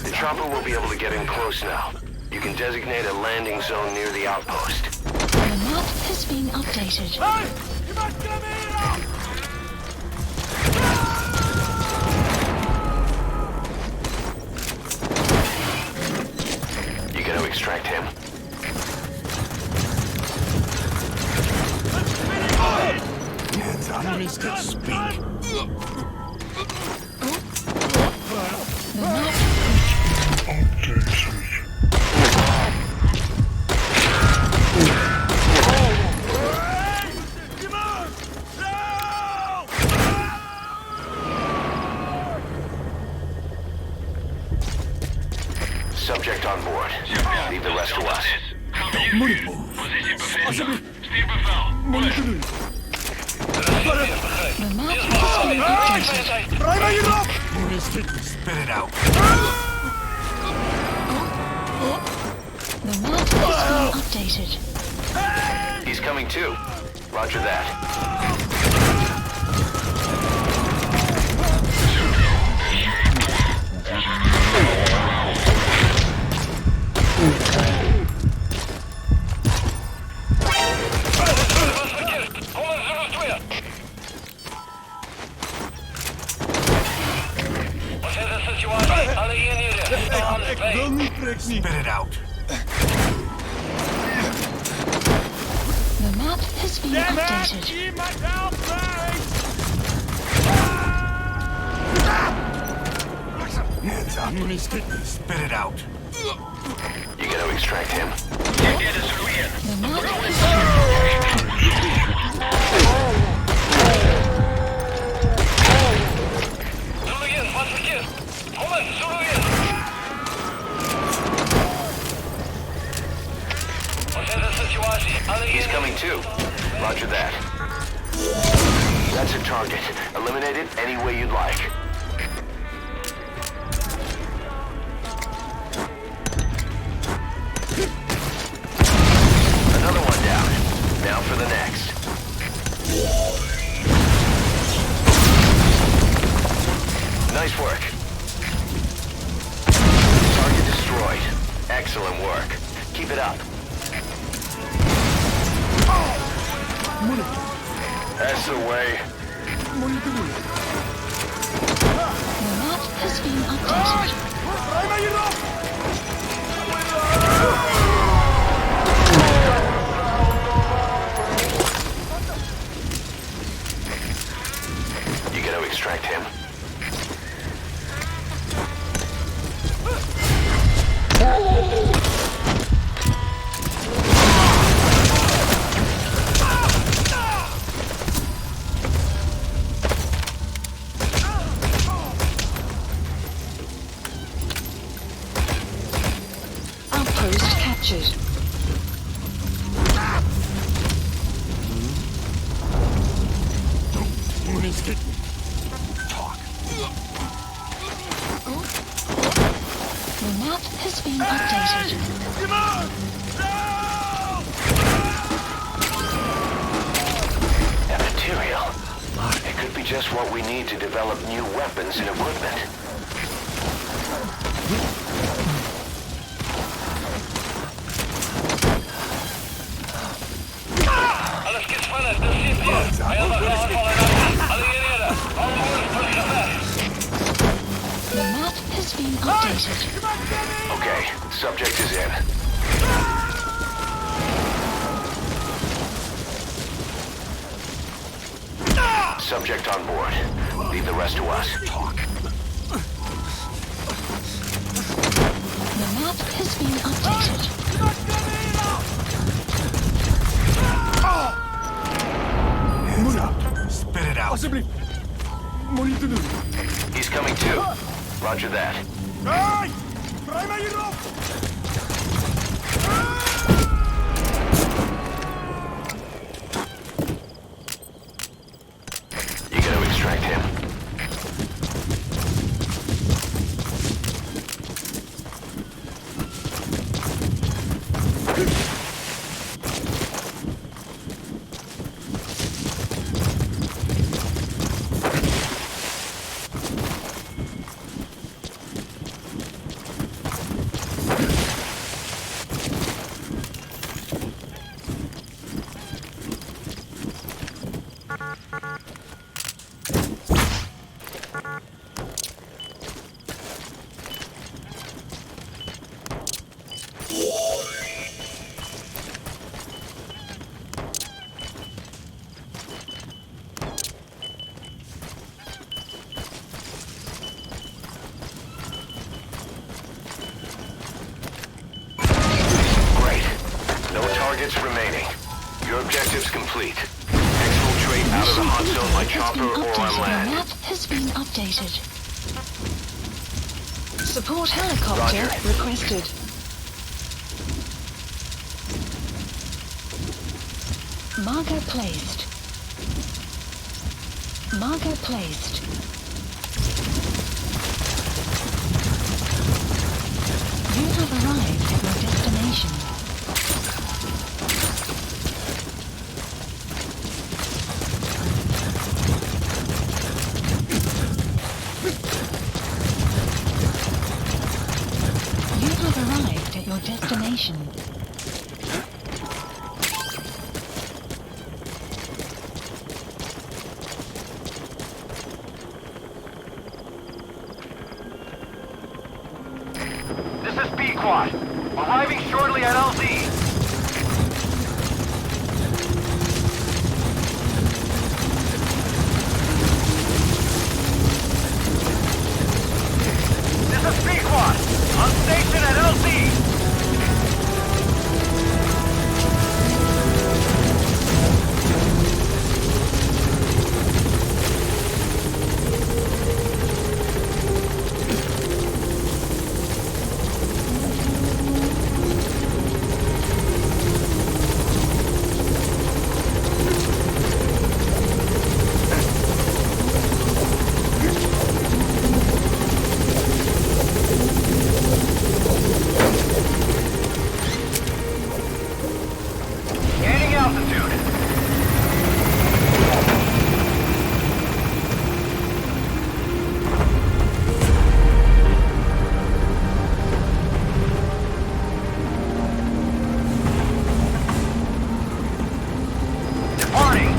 The chopper will be able to get in close now. You can designate a landing zone near the outpost. The map has been updated. You gotta extract him. Subject on board. Leave the rest to us. Gaan we hier. Positie bevestigen. Stuur bevel. Orde. The map has been updated. Spit it out. The map has been updated. He's coming too. Roger that. Spit it out. The map has been updated. Hands up. Spit it out. You gotta extract him. The map has He's coming too. Roger that. That's a target. Eliminate it any way you'd like. Another one down. Now for the next. Nice work. Target destroyed. Excellent work. Keep it up. That's the way. The map has been updated. You gotta extract him. Outpost captured. The map has been updated. That material. It could be just what we need to develop new weapons and equipment. hier. Vijandige aanval in actie. Allieerden, alle orders teruggevecht. The map has been updated. Okay, subject is in. Subject on board. Leave the rest to us. Talk. The map has been updated. Spit it out. He's coming too. Roger that. You gotta extract him. Targets remaining. Your objective's complete. Exfiltrate out of the hot zone by chopper or on The land. map has been updated. Support helicopter Roger. requested. Marker placed. Marker placed. You have arrived at your destination. You have arrived at your destination. This is B-Quad. Arriving shortly at LZ. This is B-Quad. On station at LZ. Gaining altitude. Departing.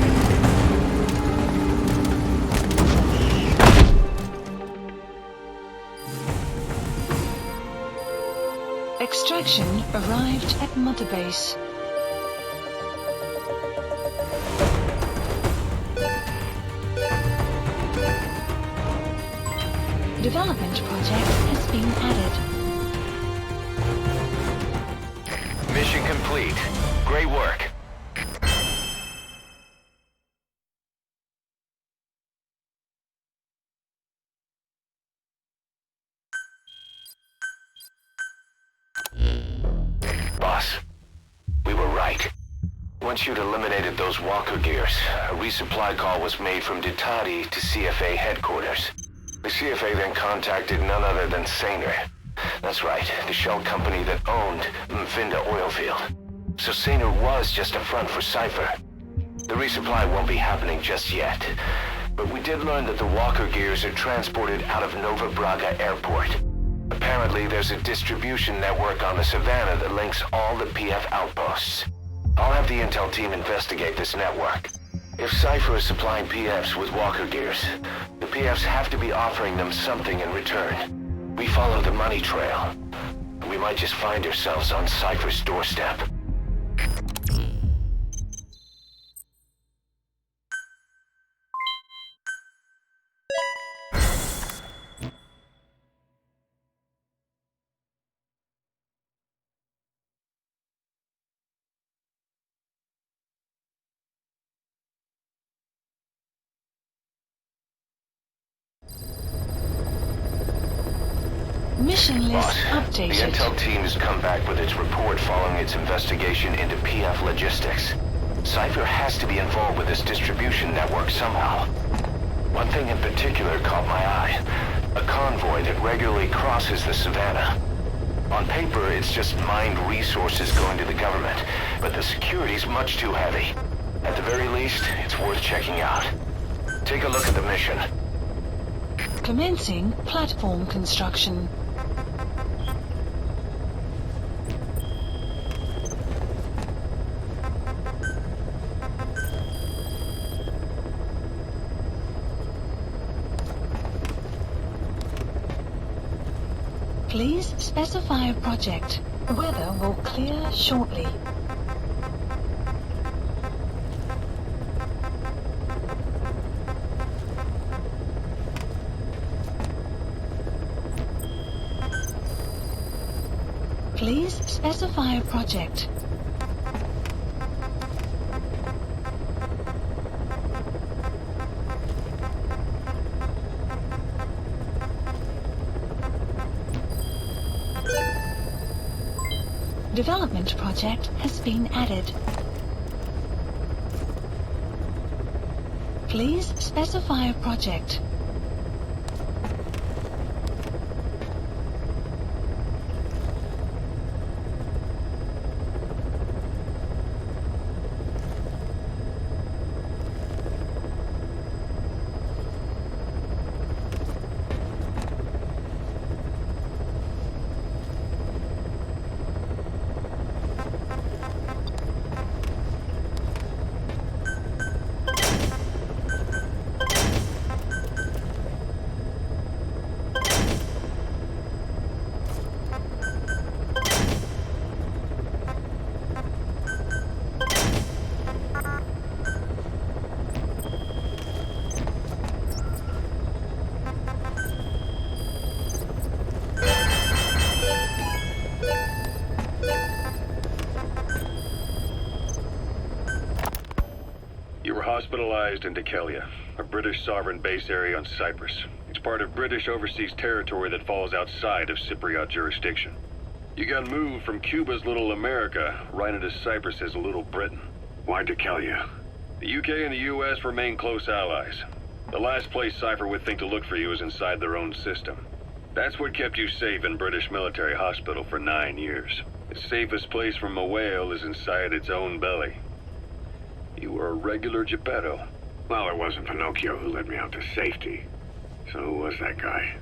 Extraction arrived at Mother Base. Development project has been added. Mission complete. Great work. Boss, we were right. Once you'd eliminated those walker gears, a resupply call was made from Ditati to CFA headquarters. The CFA then contacted none other than Sainer. That's right, the shell company that owned Mfinda Oilfield. So Sainer was just a front for Cypher. The resupply won't be happening just yet. But we did learn that the walker gears are transported out of Nova Braga Airport. Apparently, there's a distribution network on the Savannah that links all the PF outposts. I'll have the intel team investigate this network. If Cypher is supplying PFs with walker gears, the PFs have to be offering them something in return. We follow the money trail. We might just find ourselves on Cypher's doorstep. Mission list Boss, the updated. intel team has come back with its report following its investigation into PF logistics. Cypher has to be involved with this distribution network somehow. One thing in particular caught my eye. A convoy that regularly crosses the savannah. On paper, it's just mined resources going to the government, but the security's much too heavy. At the very least, it's worth checking out. Take a look at the mission. Commencing platform construction. Please specify a project. Weather will clear shortly. Please specify a project. Development project has been added. Please specify a project. You were hospitalized in Dekelia, a British sovereign base area on Cyprus. It's part of British overseas territory that falls outside of Cypriot jurisdiction. You got moved from Cuba's Little America right into Cyprus's Little Britain. Why Dekelia? The UK and the US remain close allies. The last place Cypher would think to look for you is inside their own system. That's what kept you safe in British military hospital for 9 years. The safest place from a whale is inside its own belly. You were a regular Geppetto. Well, it wasn't Pinocchio who led me out to safety. So who was that guy?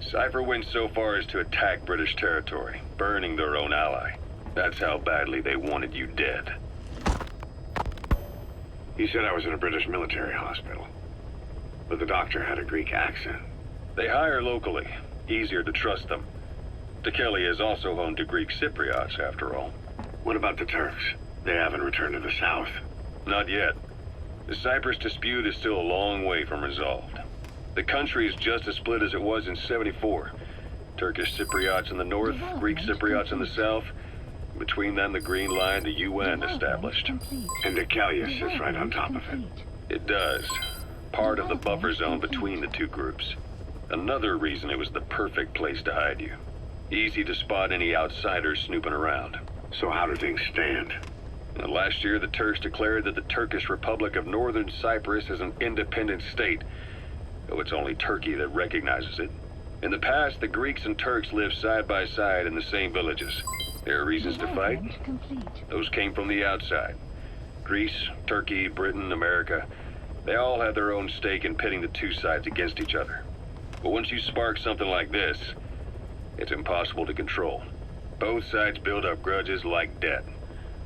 Cypher went so far as to attack British territory, burning their own ally. That's how badly they wanted you dead. He said I was in a British military hospital. But the doctor had a Greek accent. They hire locally. Easier to trust them. Dekelia is also home to Greek Cypriots, after all. What about the Turks? They haven't returned to the south. Not yet. The Cyprus dispute is still a long way from resolved. The country is just as split as it was in '74. Turkish Cypriots in the north, Greek Cypriots in the south. Between them, the Green Line, the UN established. And Dekelia sits right on top of it. It does. Part of the buffer zone between the two groups. Another reason it was the perfect place to hide you. Easy to spot any outsiders snooping around. So how do things stand? Last year, the Turks declared that the Turkish Republic of Northern Cyprus is an independent state, though it's only Turkey that recognizes it. In the past, the Greeks and Turks lived side by side in the same villages. There are reasons to fight. Those came from the outside. Greece, Turkey, Britain, America, they all had their own stake in pitting the two sides against each other. But once you spark something like this, it's impossible to control. Both sides build up grudges like debt.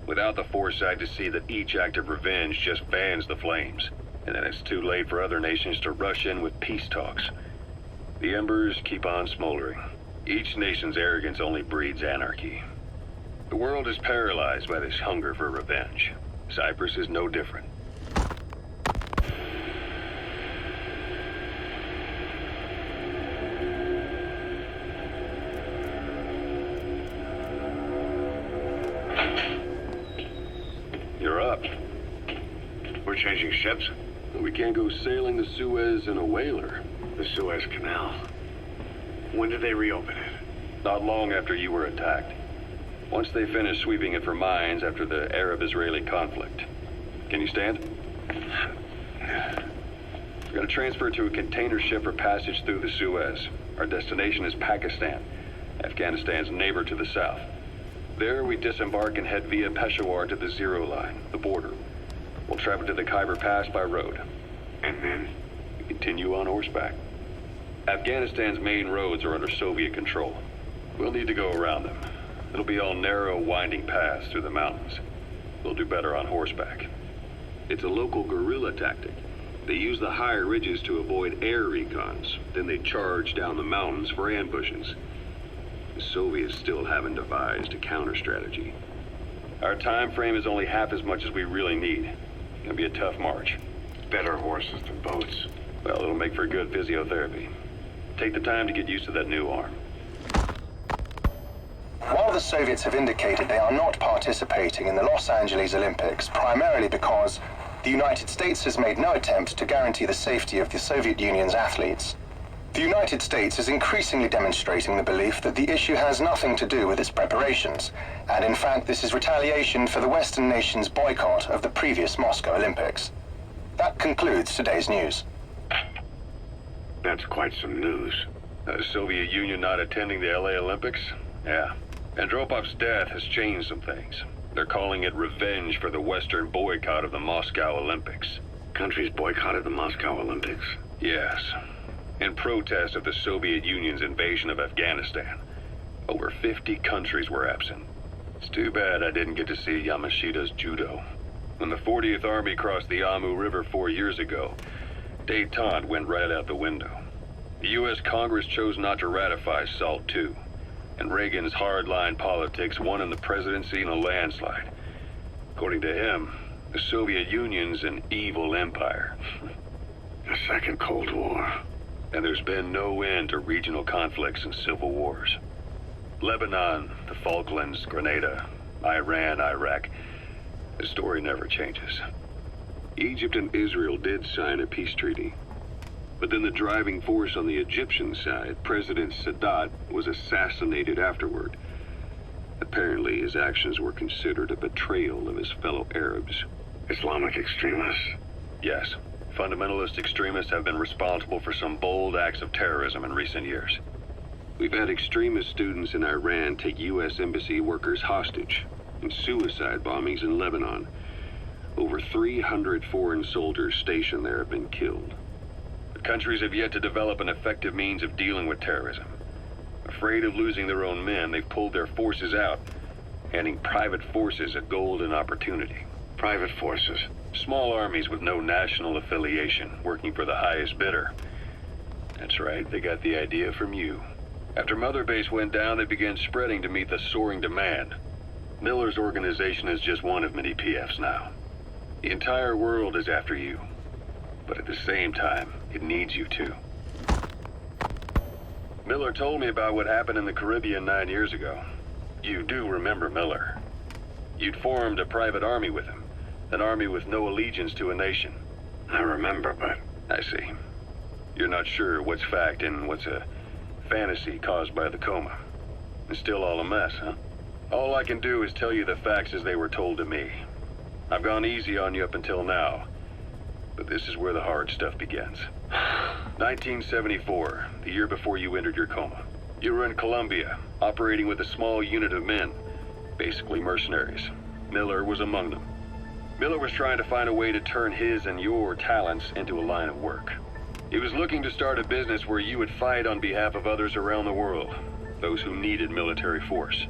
without the foresight to see that each act of revenge just fans the flames, and then it's too late for other nations to rush in with peace talks. The embers keep on smoldering. Each nation's arrogance only breeds anarchy. The world is paralyzed by this hunger for revenge. Cyprus is no different. You're up. We're changing ships? We can't go sailing the Suez in a whaler. The Suez Canal. When did they reopen it? Not long after you were attacked. Once they finished sweeping it for mines after the Arab-Israeli conflict. Can you stand? We're gonna transfer to a container ship for passage through the Suez. Our destination is Pakistan, Afghanistan's neighbor to the south. There we disembark and head via Peshawar to the Zero Line, the border. We'll travel to the Khyber Pass by road. And then? We continue on horseback. Afghanistan's main roads are under Soviet control. We'll need to go around them. It'll be all narrow, winding paths through the mountains. We'll do better on horseback. It's a local guerrilla tactic. They use the higher ridges to avoid air recons. Then they charge down the mountains for ambushes. The Soviets still haven't devised a counter-strategy. Our time frame is only half as much as we really need. It'll be a tough march. Better horses than boats. Well, it'll make for good physiotherapy. Take the time to get used to that new arm. While the Soviets have indicated they are not participating in the Los Angeles Olympics, primarily because the United States has made no attempt to guarantee the safety of the Soviet Union's athletes, the United States is increasingly demonstrating the belief that the issue has nothing to do with its preparations, and in fact this is retaliation for the Western nations' boycott of the previous Moscow Olympics. That concludes today's news. That's quite some news. The Soviet Union not attending the LA Olympics? Yeah. Andropov's death has changed some things. They're calling it revenge for the Western boycott of the Moscow Olympics. Countries boycotted the Moscow Olympics? Yes. In protest of the Soviet Union's invasion of Afghanistan. Over 50 countries were absent. It's too bad I didn't get to see Yamashita's judo. When the 40th Army crossed the Amu River 4 years ago, détente went right out the window. The U.S. Congress chose not to ratify SALT II, and Reagan's hardline politics won him the presidency in a landslide. According to him, the Soviet Union's an evil empire. A second Cold War. And there's been no end to regional conflicts and civil wars. Lebanon, the Falklands, Grenada, Iran, Iraq. The story never changes. Egypt and Israel did sign a peace treaty. But then the driving force on the Egyptian side, President Sadat, was assassinated afterward. Apparently his actions were considered a betrayal of his fellow Arabs. Islamic extremists? Yes. Fundamentalist extremists have been responsible for some bold acts of terrorism in recent years. We've had extremist students in Iran take U.S. embassy workers hostage, and suicide bombings in Lebanon. Over 300 foreign soldiers stationed there have been killed. The countries have yet to develop an effective means of dealing with terrorism. Afraid of losing their own men, they've pulled their forces out, handing private forces a golden opportunity. Private forces? Small armies with no national affiliation, working for the highest bidder. That's right, they got the idea from you. After Mother Base went down, they began spreading to meet the soaring demand. Miller's organization is just one of many PFs now. The entire world is after you. But at the same time, it needs you too. Miller told me about what happened in the Caribbean 9 years ago. You do remember Miller. You'd formed a private army with him. An army with no allegiance to a nation. I remember, but... I see. You're not sure what's fact and what's a fantasy caused by the coma. It's still all a mess, huh? All I can do is tell you the facts as they were told to me. I've gone easy on you up until now. But this is where the hard stuff begins. 1974, the year before you entered your coma. You were in Colombia, operating with a small unit of men. Basically mercenaries. Miller was among them. Miller was trying to find a way to turn his and your talents into a line of work. He was looking to start a business where you would fight on behalf of others around the world, those who needed military force.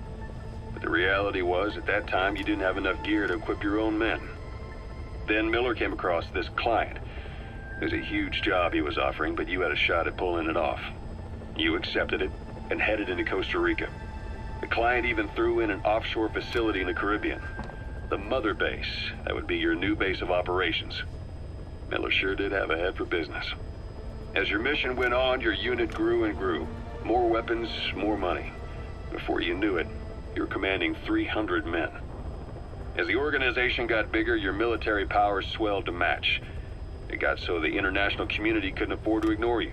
But The reality was, at that time, you didn't have enough gear to equip your own men. Then Miller came across this client. It was a huge job he was offering, but you had a shot at pulling it off. You accepted it and headed into Costa Rica. The client even threw in an offshore facility in the Caribbean. The mother base, that would be your new base of operations. Miller sure did have a head for business. As your mission went on, your unit grew and grew. More weapons, more money. Before you knew it, you were commanding 300 men. As the organization got bigger, your military powers swelled to match. It got so the international community couldn't afford to ignore you.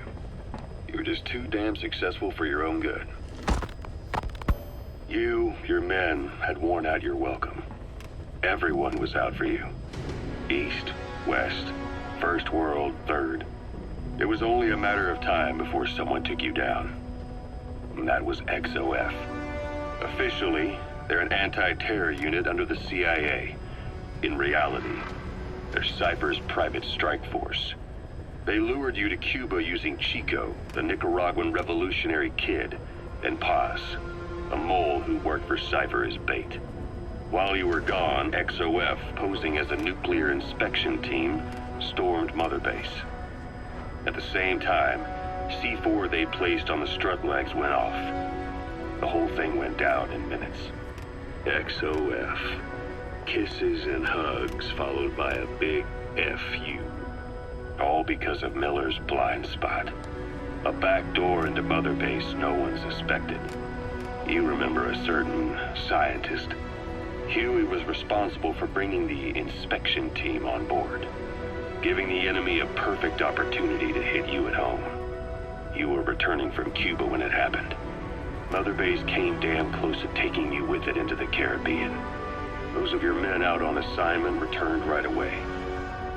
You were just too damn successful for your own good. You, your men, had worn out your welcome. Everyone was out for you. East, West, First World, Third. It was only a matter of time before someone took you down. And that was XOF. Officially, they're an anti-terror unit under the CIA. In reality, they're Cypher's private strike force. They lured you to Cuba using Chico, the Nicaraguan revolutionary kid, and Paz, a mole who worked for Cypher as bait. While you were gone, XOF, posing as a nuclear inspection team, stormed Mother Base. At the same time, C4 they placed on the strut legs went off. The whole thing went down in minutes. XOF. Kisses and hugs followed by a big FU. All because of Miller's blind spot. A back door into Mother Base no one suspected. You remember a certain scientist. Huey was responsible for bringing the inspection team on board, giving the enemy a perfect opportunity to hit you at home. You were returning from Cuba when it happened. Mother Base came damn close to taking you with it into the Caribbean. Those of your men out on assignment returned right away.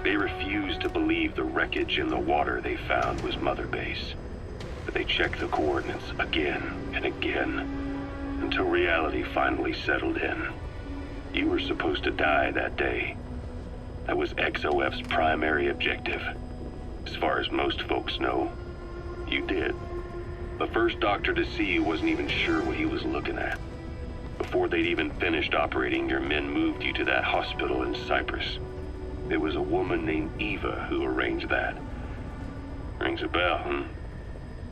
They refused to believe the wreckage in the water they found was Mother Base. But they checked the coordinates again and again, until reality finally settled in. You were supposed to die that day. That was XOF's primary objective. As far as most folks know, you did. The first doctor to see you wasn't even sure what he was looking at. Before they'd even finished operating, your men moved you to that hospital in Cyprus. It was a woman named Eva who arranged that. Rings a bell, huh?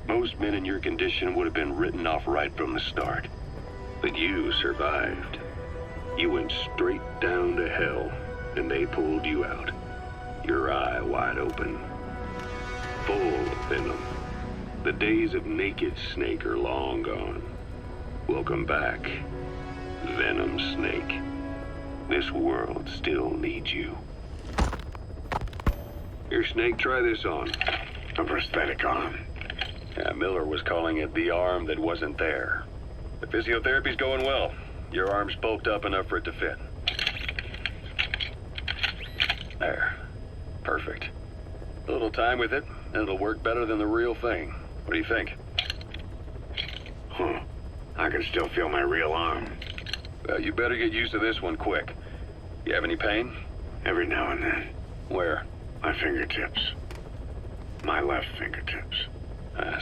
Most men in your condition would have been written off right from the start. But you survived. You went straight down to hell, and they pulled you out. Your eye wide open. Full of venom. The days of naked Snake are long gone. Welcome back, Venom Snake. This world still needs you. Here, Snake, try this on. A prosthetic arm. Yeah, Miller was calling it the arm that wasn't there. The physiotherapy's going well. Your arm's bulked up enough for it to fit. There. Perfect. A little time with it, and it'll work better than the real thing. What do you think? Huh. I can still feel my real arm. Well, you better get used to this one quick. You have any pain? Every now and then. Where? My fingertips. My left fingertips.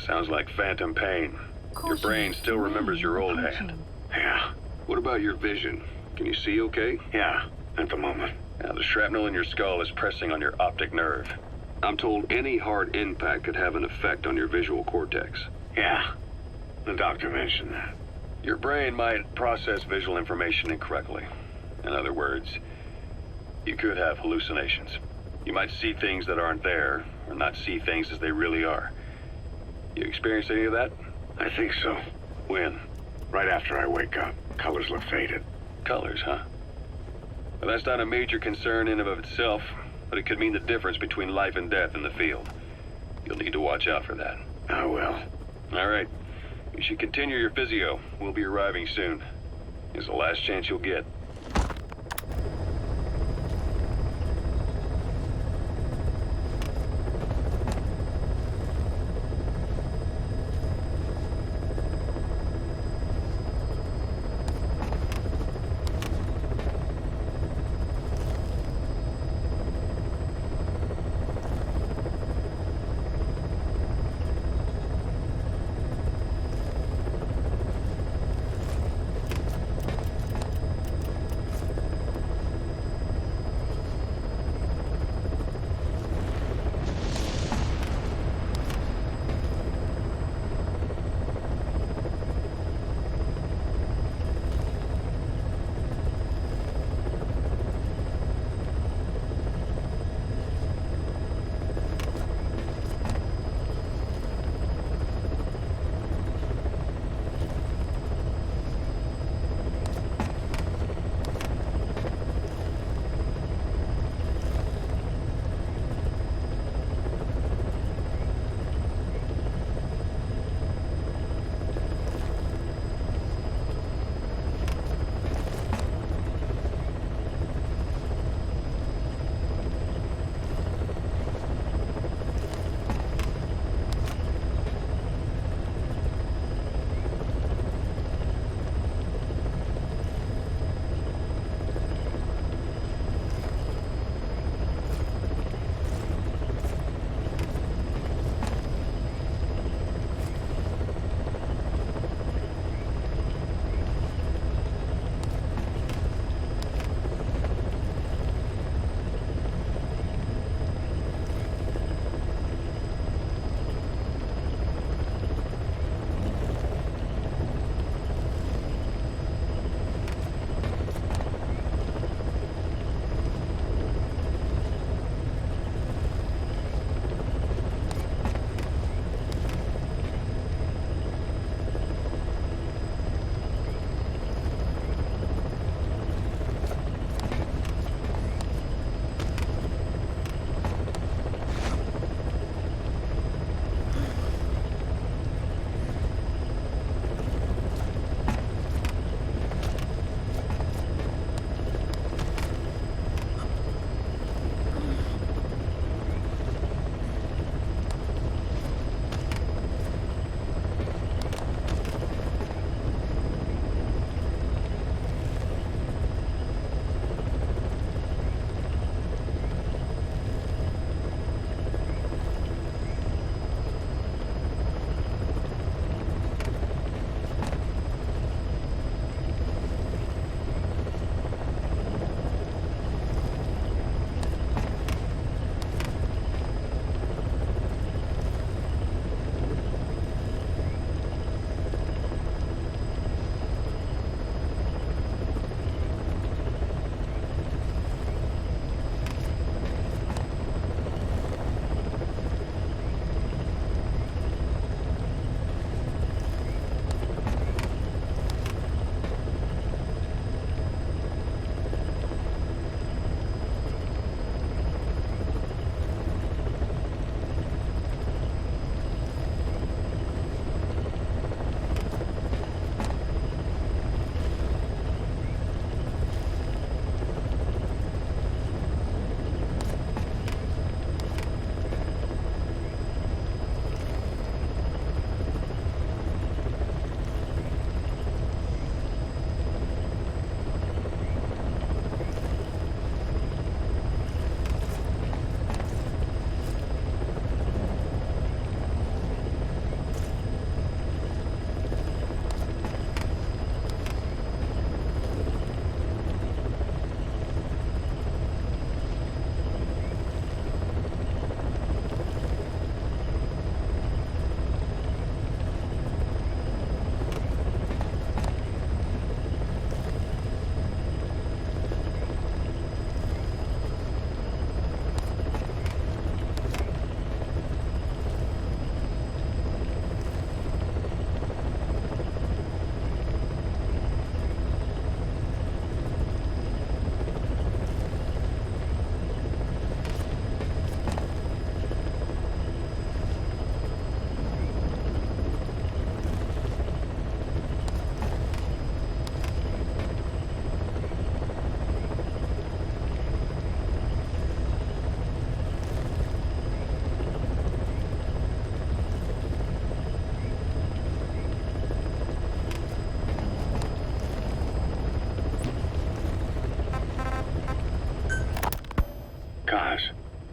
Sounds like phantom pain. Your brain still remembers your old hand. Yeah. What about your vision? Can you see okay? Yeah, at the moment. Now, the shrapnel in your skull is pressing on your optic nerve. I'm told any hard impact could have an effect on your visual cortex. Yeah. The doctor mentioned that. Your brain might process visual information incorrectly. In other words, you could have hallucinations. You might see things that aren't there, or not see things as they really are. You experienced any of that? I think so. When? Right after I wake up. Colors look faded. Colors, huh? Well, that's not a major concern in and of itself, but it could mean the difference between life and death in the field. You'll need to watch out for that. I will. All right. You should continue your physio. We'll be arriving soon. It's the last chance you'll get.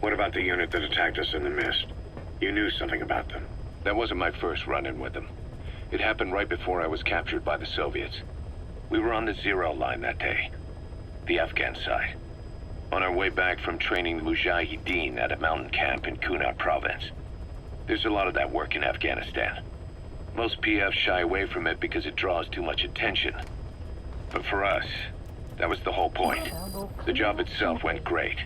What about the unit that attacked us in the mist? You knew something about them. That wasn't my first run-in with them. It happened right before I was captured by the Soviets. We were on the Zero line that day, the Afghan side. On our way back from training the Mujahideen at a mountain camp in Kunar province. There's a lot of that work in Afghanistan. Most PFs shy away from it because it draws too much attention. But for us, that was the whole point. The job itself went great.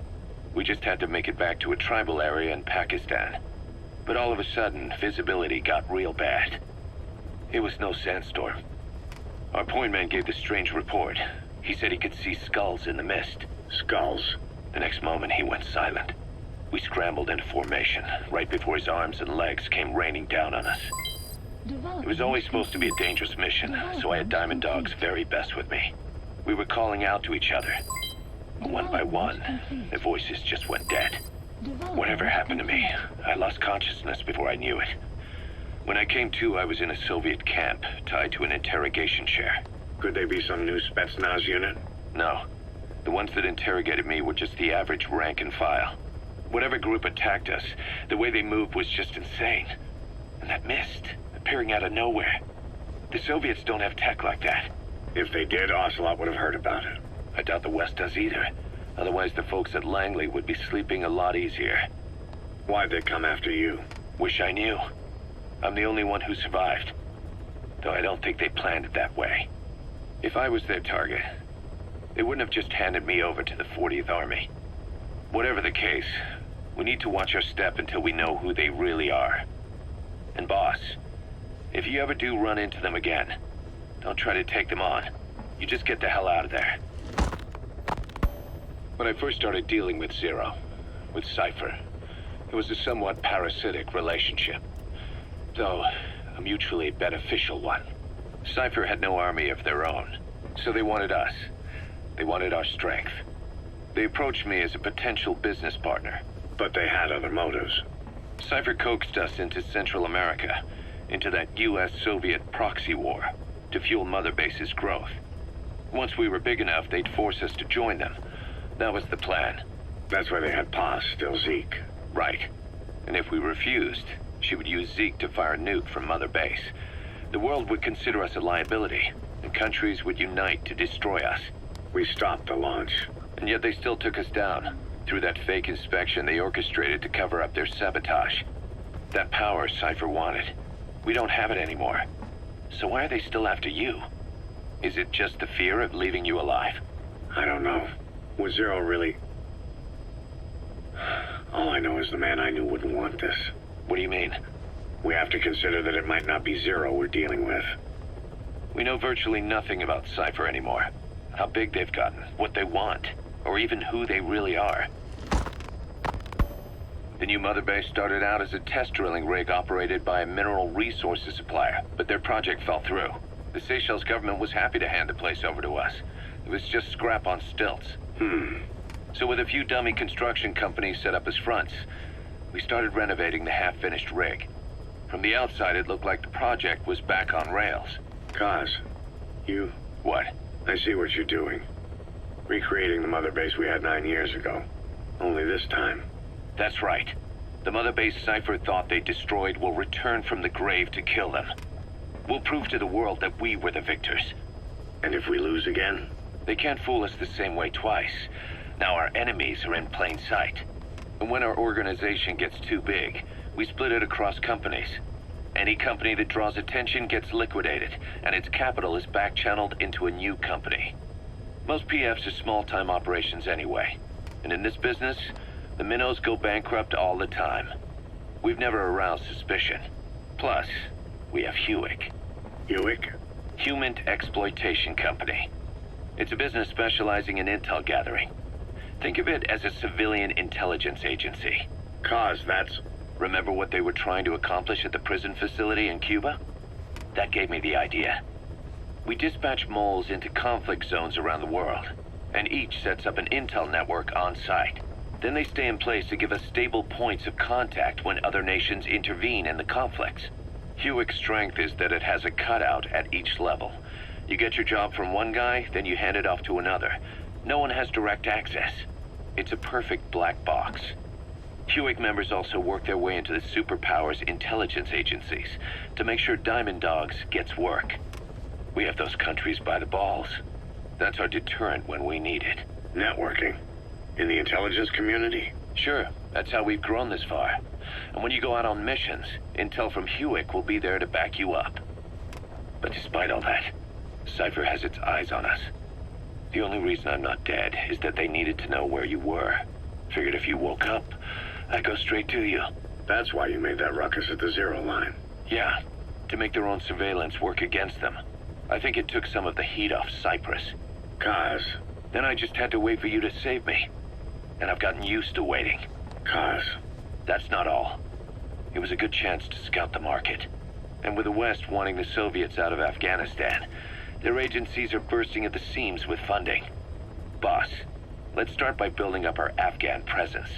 We just had to make it back to a tribal area in Pakistan. But all of a sudden, visibility got real bad. It was no sandstorm. Our point man gave this strange report. He said he could see skulls in the mist. Skulls? The next moment, he went silent. We scrambled into formation, right before his arms and legs came raining down on us. It was always supposed to be a dangerous mission, so I had Diamond Dog's very best with me. We were calling out to each other. One by one, their voices just went dead. Whatever happened to me, I lost consciousness before I knew it. When I came to, I was in a Soviet camp, tied to an interrogation chair. Could they be some new Spetsnaz unit? No. The ones that interrogated me were just the average rank and file. Whatever group attacked us, the way they moved was just insane. And that mist, appearing out of nowhere. The Soviets don't have tech like that. If they did, Ocelot would have heard about it. I doubt the West does either. Otherwise, the folks at Langley would be sleeping a lot easier. Why'd they come after you? Wish I knew. I'm the only one who survived. Though I don't think they planned it that way. If I was their target, they wouldn't have just handed me over to the 40th Army. Whatever the case, we need to watch our step until we know who they really are. And boss, if you ever do run into them again, don't try to take them on. You just get the hell out of there. When I first started dealing with Zero, with Cypher, it was a somewhat parasitic relationship. Though, a mutually beneficial one. Cypher had no army of their own, so they wanted us. They wanted our strength. They approached me as a potential business partner. But they had other motives. Cypher coaxed us into Central America, into that US-Soviet proxy war, to fuel Mother Base's growth. Once we were big enough, they'd force us to join them. That was the plan. That's why they had Paz, still Zeke. Right. And if we refused, she would use Zeke to fire a nuke from Mother Base. The world would consider us a liability, and countries would unite to destroy us. We stopped the launch. And yet they still took us down. Through that fake inspection they orchestrated to cover up their sabotage. That power Cypher wanted. We don't have it anymore. So why are they still after you? Is it just the fear of leaving you alive? I don't know. Was Zero really... All I know is the man I knew wouldn't want this. What do you mean? We have to consider that it might not be Zero we're dealing with. We know virtually nothing about Cypher anymore. How big they've gotten, what they want, or even who they really are. The new Mother Base started out as a test drilling rig operated by a mineral resources supplier, but their project fell through. The Seychelles government was happy to hand the place over to us. It was just scrap on stilts. So with a few dummy construction companies set up as fronts, we started renovating the half-finished rig. From the outside, it looked like the project was back on rails. Kaz, you... What? I see what you're doing. Recreating the Mother Base we had 9 years ago. Only this time. That's right. The Mother Base Cypher thought they destroyed will return from the grave to kill them. We'll prove to the world that we were the victors. And if we lose again? They can't fool us the same way twice. Now our enemies are in plain sight. And when our organization gets too big, we split it across companies. Any company that draws attention gets liquidated, and its capital is back-channeled into a new company. Most PFs are small-time operations anyway. And in this business, the minnows go bankrupt all the time. We've never aroused suspicion. Plus, we have Hewick. Hewick? Human Exploitation Company. It's a business specializing in intel gathering. Think of it as a civilian intelligence agency. Kaz, that's... Remember what they were trying to accomplish at the prison facility in Cuba? That gave me the idea. We dispatch moles into conflict zones around the world, and each sets up an intel network on site. Then they stay in place to give us stable points of contact when other nations intervene in the conflicts. Hewick's strength is that it has a cutout at each level. You get your job from one guy, then you hand it off to another. No one has direct access. It's a perfect black box. Hewick members also work their way into the superpowers intelligence agencies to make sure Diamond Dogs gets work. We have those countries by the balls. That's our deterrent when we need it. Networking? In the intelligence community? Sure, that's how we've grown this far. And when you go out on missions, intel from Hewick will be there to back you up. But despite all that, Cypher has its eyes on us. The only reason I'm not dead is that they needed to know where you were. Figured if you woke up, I'd go straight to you. That's why you made that ruckus at the Zero line. Yeah, to make their own surveillance work against them. I think it took some of the heat off Cyprus. Kaz. Then I just had to wait for you to save me. And I've gotten used to waiting. Kaz. That's not all. It was a good chance to scout the market. And with the West wanting the Soviets out of Afghanistan, their agencies are bursting at the seams with funding. Boss, let's start by building up our Afghan presence.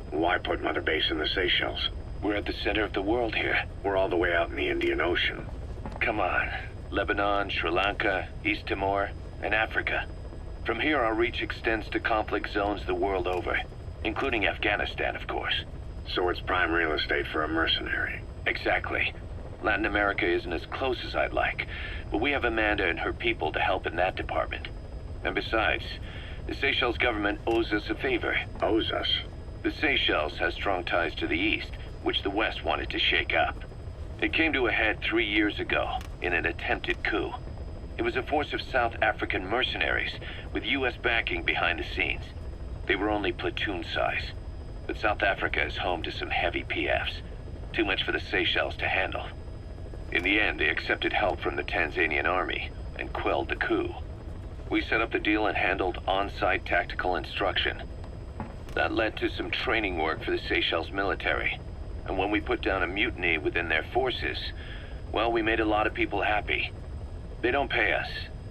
Why put Mother Base in the Seychelles? We're at the center of the world here. We're all the way out in the Indian Ocean. Come on. Lebanon, Sri Lanka, East Timor, and Africa. From here, our reach extends to conflict zones the world over, including Afghanistan, of course. So it's prime real estate for a mercenary. Exactly. Latin America isn't as close as I'd like, but we have Amanda and her people to help in that department. And besides, the Seychelles government owes us a favor. Owes us? The Seychelles has strong ties to the east, which the West wanted to shake up. It came to a head 3 years ago in an attempted coup. It was a force of South African mercenaries with U.S. backing behind the scenes. They were only platoon size, but South Africa is home to some heavy PFs. Too much for the Seychelles to handle. In the end, they accepted help from the Tanzanian army and quelled the coup. We set up the deal and handled on-site tactical instruction. That led to some training work for the Seychelles military. And when we put down a mutiny within their forces, well, we made a lot of people happy. They don't pay us.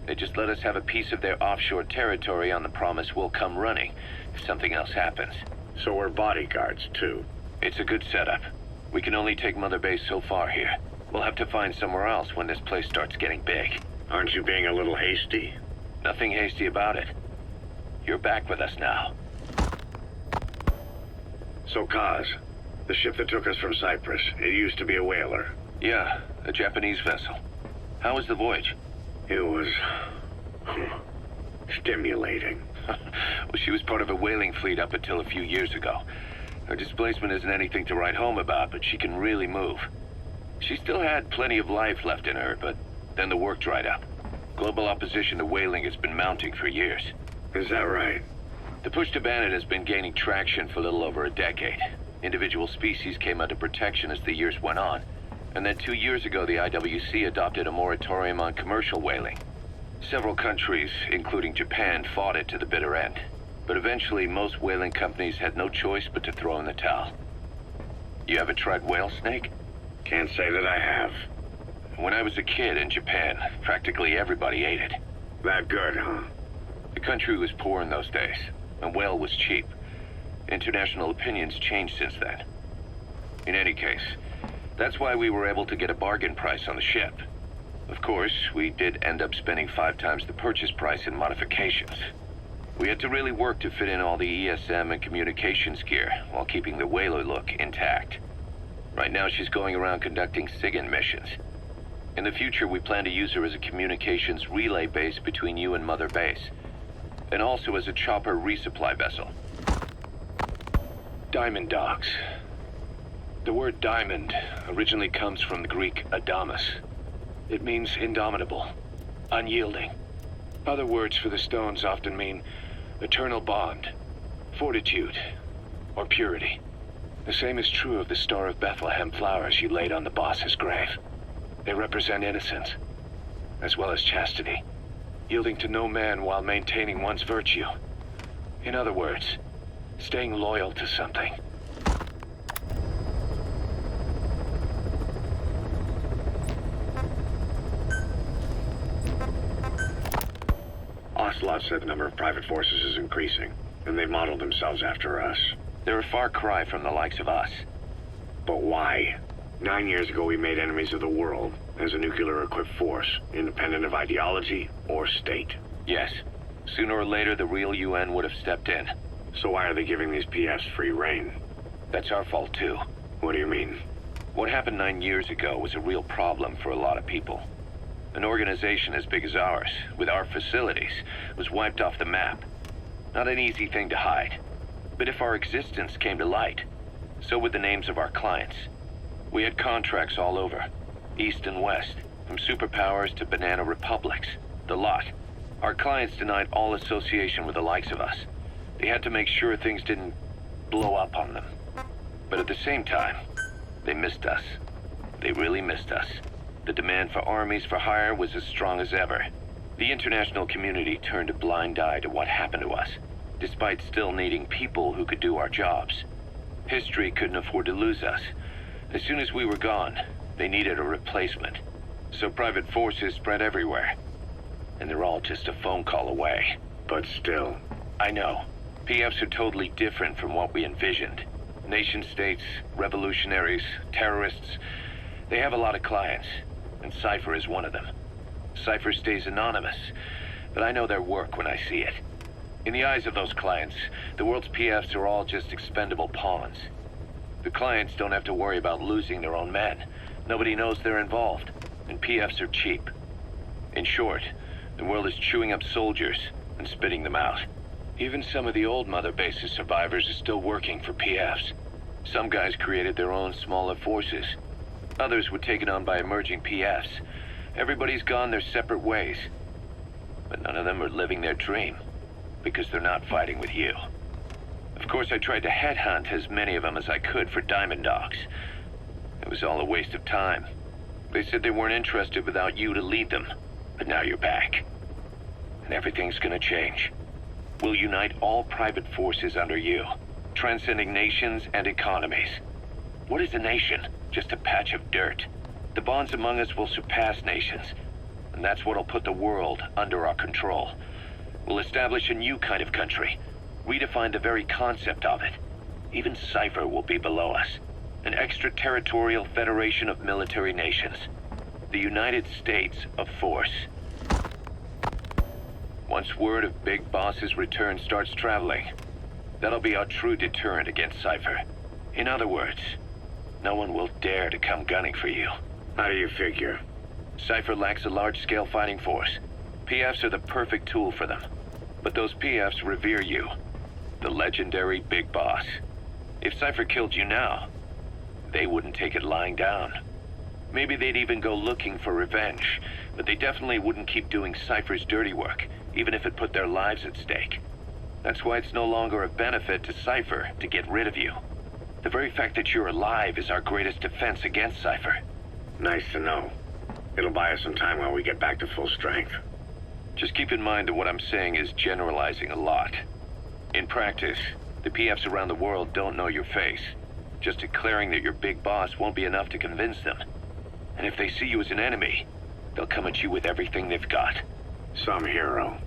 They just let us have a piece of their offshore territory on the promise we'll come running if something else happens. So we're bodyguards, too. It's a good setup. We can only take Mother Base so far here. We'll have to find somewhere else when this place starts getting big. Aren't you being a little hasty? Nothing hasty about it. You're back with us now. So, Kaz, the ship that took us from Cyprus, it used to be a whaler. Yeah, a Japanese vessel. How was the voyage? It was... stimulating. Well, she was part of a whaling fleet up until a few years ago. Her displacement isn't anything to write home about, but she can really move. She still had plenty of life left in her, but then the work dried up. Global opposition to whaling has been mounting for years. Is that right? The push to ban it has been gaining traction for a little over a decade. Individual species came under protection as the years went on. And then 2 years ago, the IWC adopted a moratorium on commercial whaling. Several countries, including Japan, fought it to the bitter end. But eventually, most whaling companies had no choice but to throw in the towel. You ever tried whale snake? Can't say that I have. When I was a kid in Japan, practically everybody ate it. That good, huh? The country was poor in those days, and whale was cheap. International opinions changed since then. In any case, that's why we were able to get a bargain price on the ship. Of course, we did end up spending 5 times the purchase price in modifications. We had to really work to fit in all the ESM and communications gear while keeping the whaler look intact. Right now, she's going around conducting SIGINT missions. In the future, we plan to use her as a communications relay base between you and Mother Base, and also as a chopper resupply vessel. Diamond Dogs. The word diamond originally comes from the Greek adamas. It means indomitable, unyielding. Other words for the stones often mean eternal bond, fortitude, or purity. The same is true of the Star of Bethlehem flowers you laid on the boss's grave. They represent innocence, as well as chastity, yielding to no man while maintaining one's virtue. In other words, staying loyal to something. Ocelot said the number of private forces is increasing, and they've modeled themselves after us. They're a far cry from the likes of us. But why? 9 years ago we made enemies of the world as a nuclear-equipped force, independent of ideology or state. Yes. Sooner or later, the real UN would have stepped in. So why are they giving these PFs free rein? That's our fault too. What do you mean? What happened 9 years ago was a real problem for a lot of people. An organization as big as ours, with our facilities, was wiped off the map. Not an easy thing to hide. But if our existence came to light, so would the names of our clients. We had contracts all over, east and west, from superpowers to banana republics, the lot. Our clients denied all association with the likes of us. They had to make sure things didn't blow up on them. But at the same time, they missed us. They really missed us. The demand for armies for hire was as strong as ever. The international community turned a blind eye to what happened to us, despite still needing people who could do our jobs. History couldn't afford to lose us. As soon as we were gone, they needed a replacement. So private forces spread everywhere. And they're all just a phone call away. But still. I know. PFs are totally different from what we envisioned. Nation-states, revolutionaries, terrorists, they have a lot of clients, and Cypher is one of them. Cypher stays anonymous, but I know their work when I see it. In the eyes of those clients, the world's PFs are all just expendable pawns. The clients don't have to worry about losing their own men. Nobody knows they're involved, and PFs are cheap. In short, the world is chewing up soldiers and spitting them out. Even some of the old Mother Base's survivors are still working for PFs. Some guys created their own smaller forces. Others were taken on by emerging PFs. Everybody's gone their separate ways. But none of them are living their dream, because they're not fighting with you. Of course, I tried to headhunt as many of them as I could for Diamond Dogs. It was all a waste of time. They said they weren't interested without you to lead them. But now you're back. And everything's gonna change. We'll unite all private forces under you, transcending nations and economies. What is a nation? Just a patch of dirt. The bonds among us will surpass nations, and that's what'll put the world under our control. We'll establish a new kind of country, redefine the very concept of it. Even Cypher will be below us, an extraterritorial federation of military nations, the United States of Force. Once word of Big Boss's return starts traveling, that'll be our true deterrent against Cypher. In other words, no one will dare to come gunning for you. How do you figure? Cypher lacks a large-scale fighting force. PFs are the perfect tool for them. But those PFs revere you, the legendary Big Boss. If Cypher killed you now, they wouldn't take it lying down. Maybe they'd even go looking for revenge, but they definitely wouldn't keep doing Cypher's dirty work, even if it put their lives at stake. That's why it's no longer a benefit to Cypher to get rid of you. The very fact that you're alive is our greatest defense against Cypher. Nice to know. It'll buy us some time while we get back to full strength. Just keep in mind that what I'm saying is generalizing a lot. In practice, the PFs around the world don't know your face. Just declaring that you're Big Boss won't be enough to convince them. And if they see you as an enemy, they'll come at you with everything they've got. Some hero.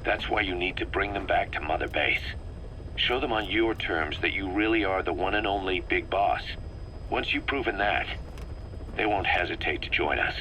That's why you need to bring them back to Mother Base. Show them on your terms that you really are the one and only Big Boss. Once you've proven that, they won't hesitate to join us.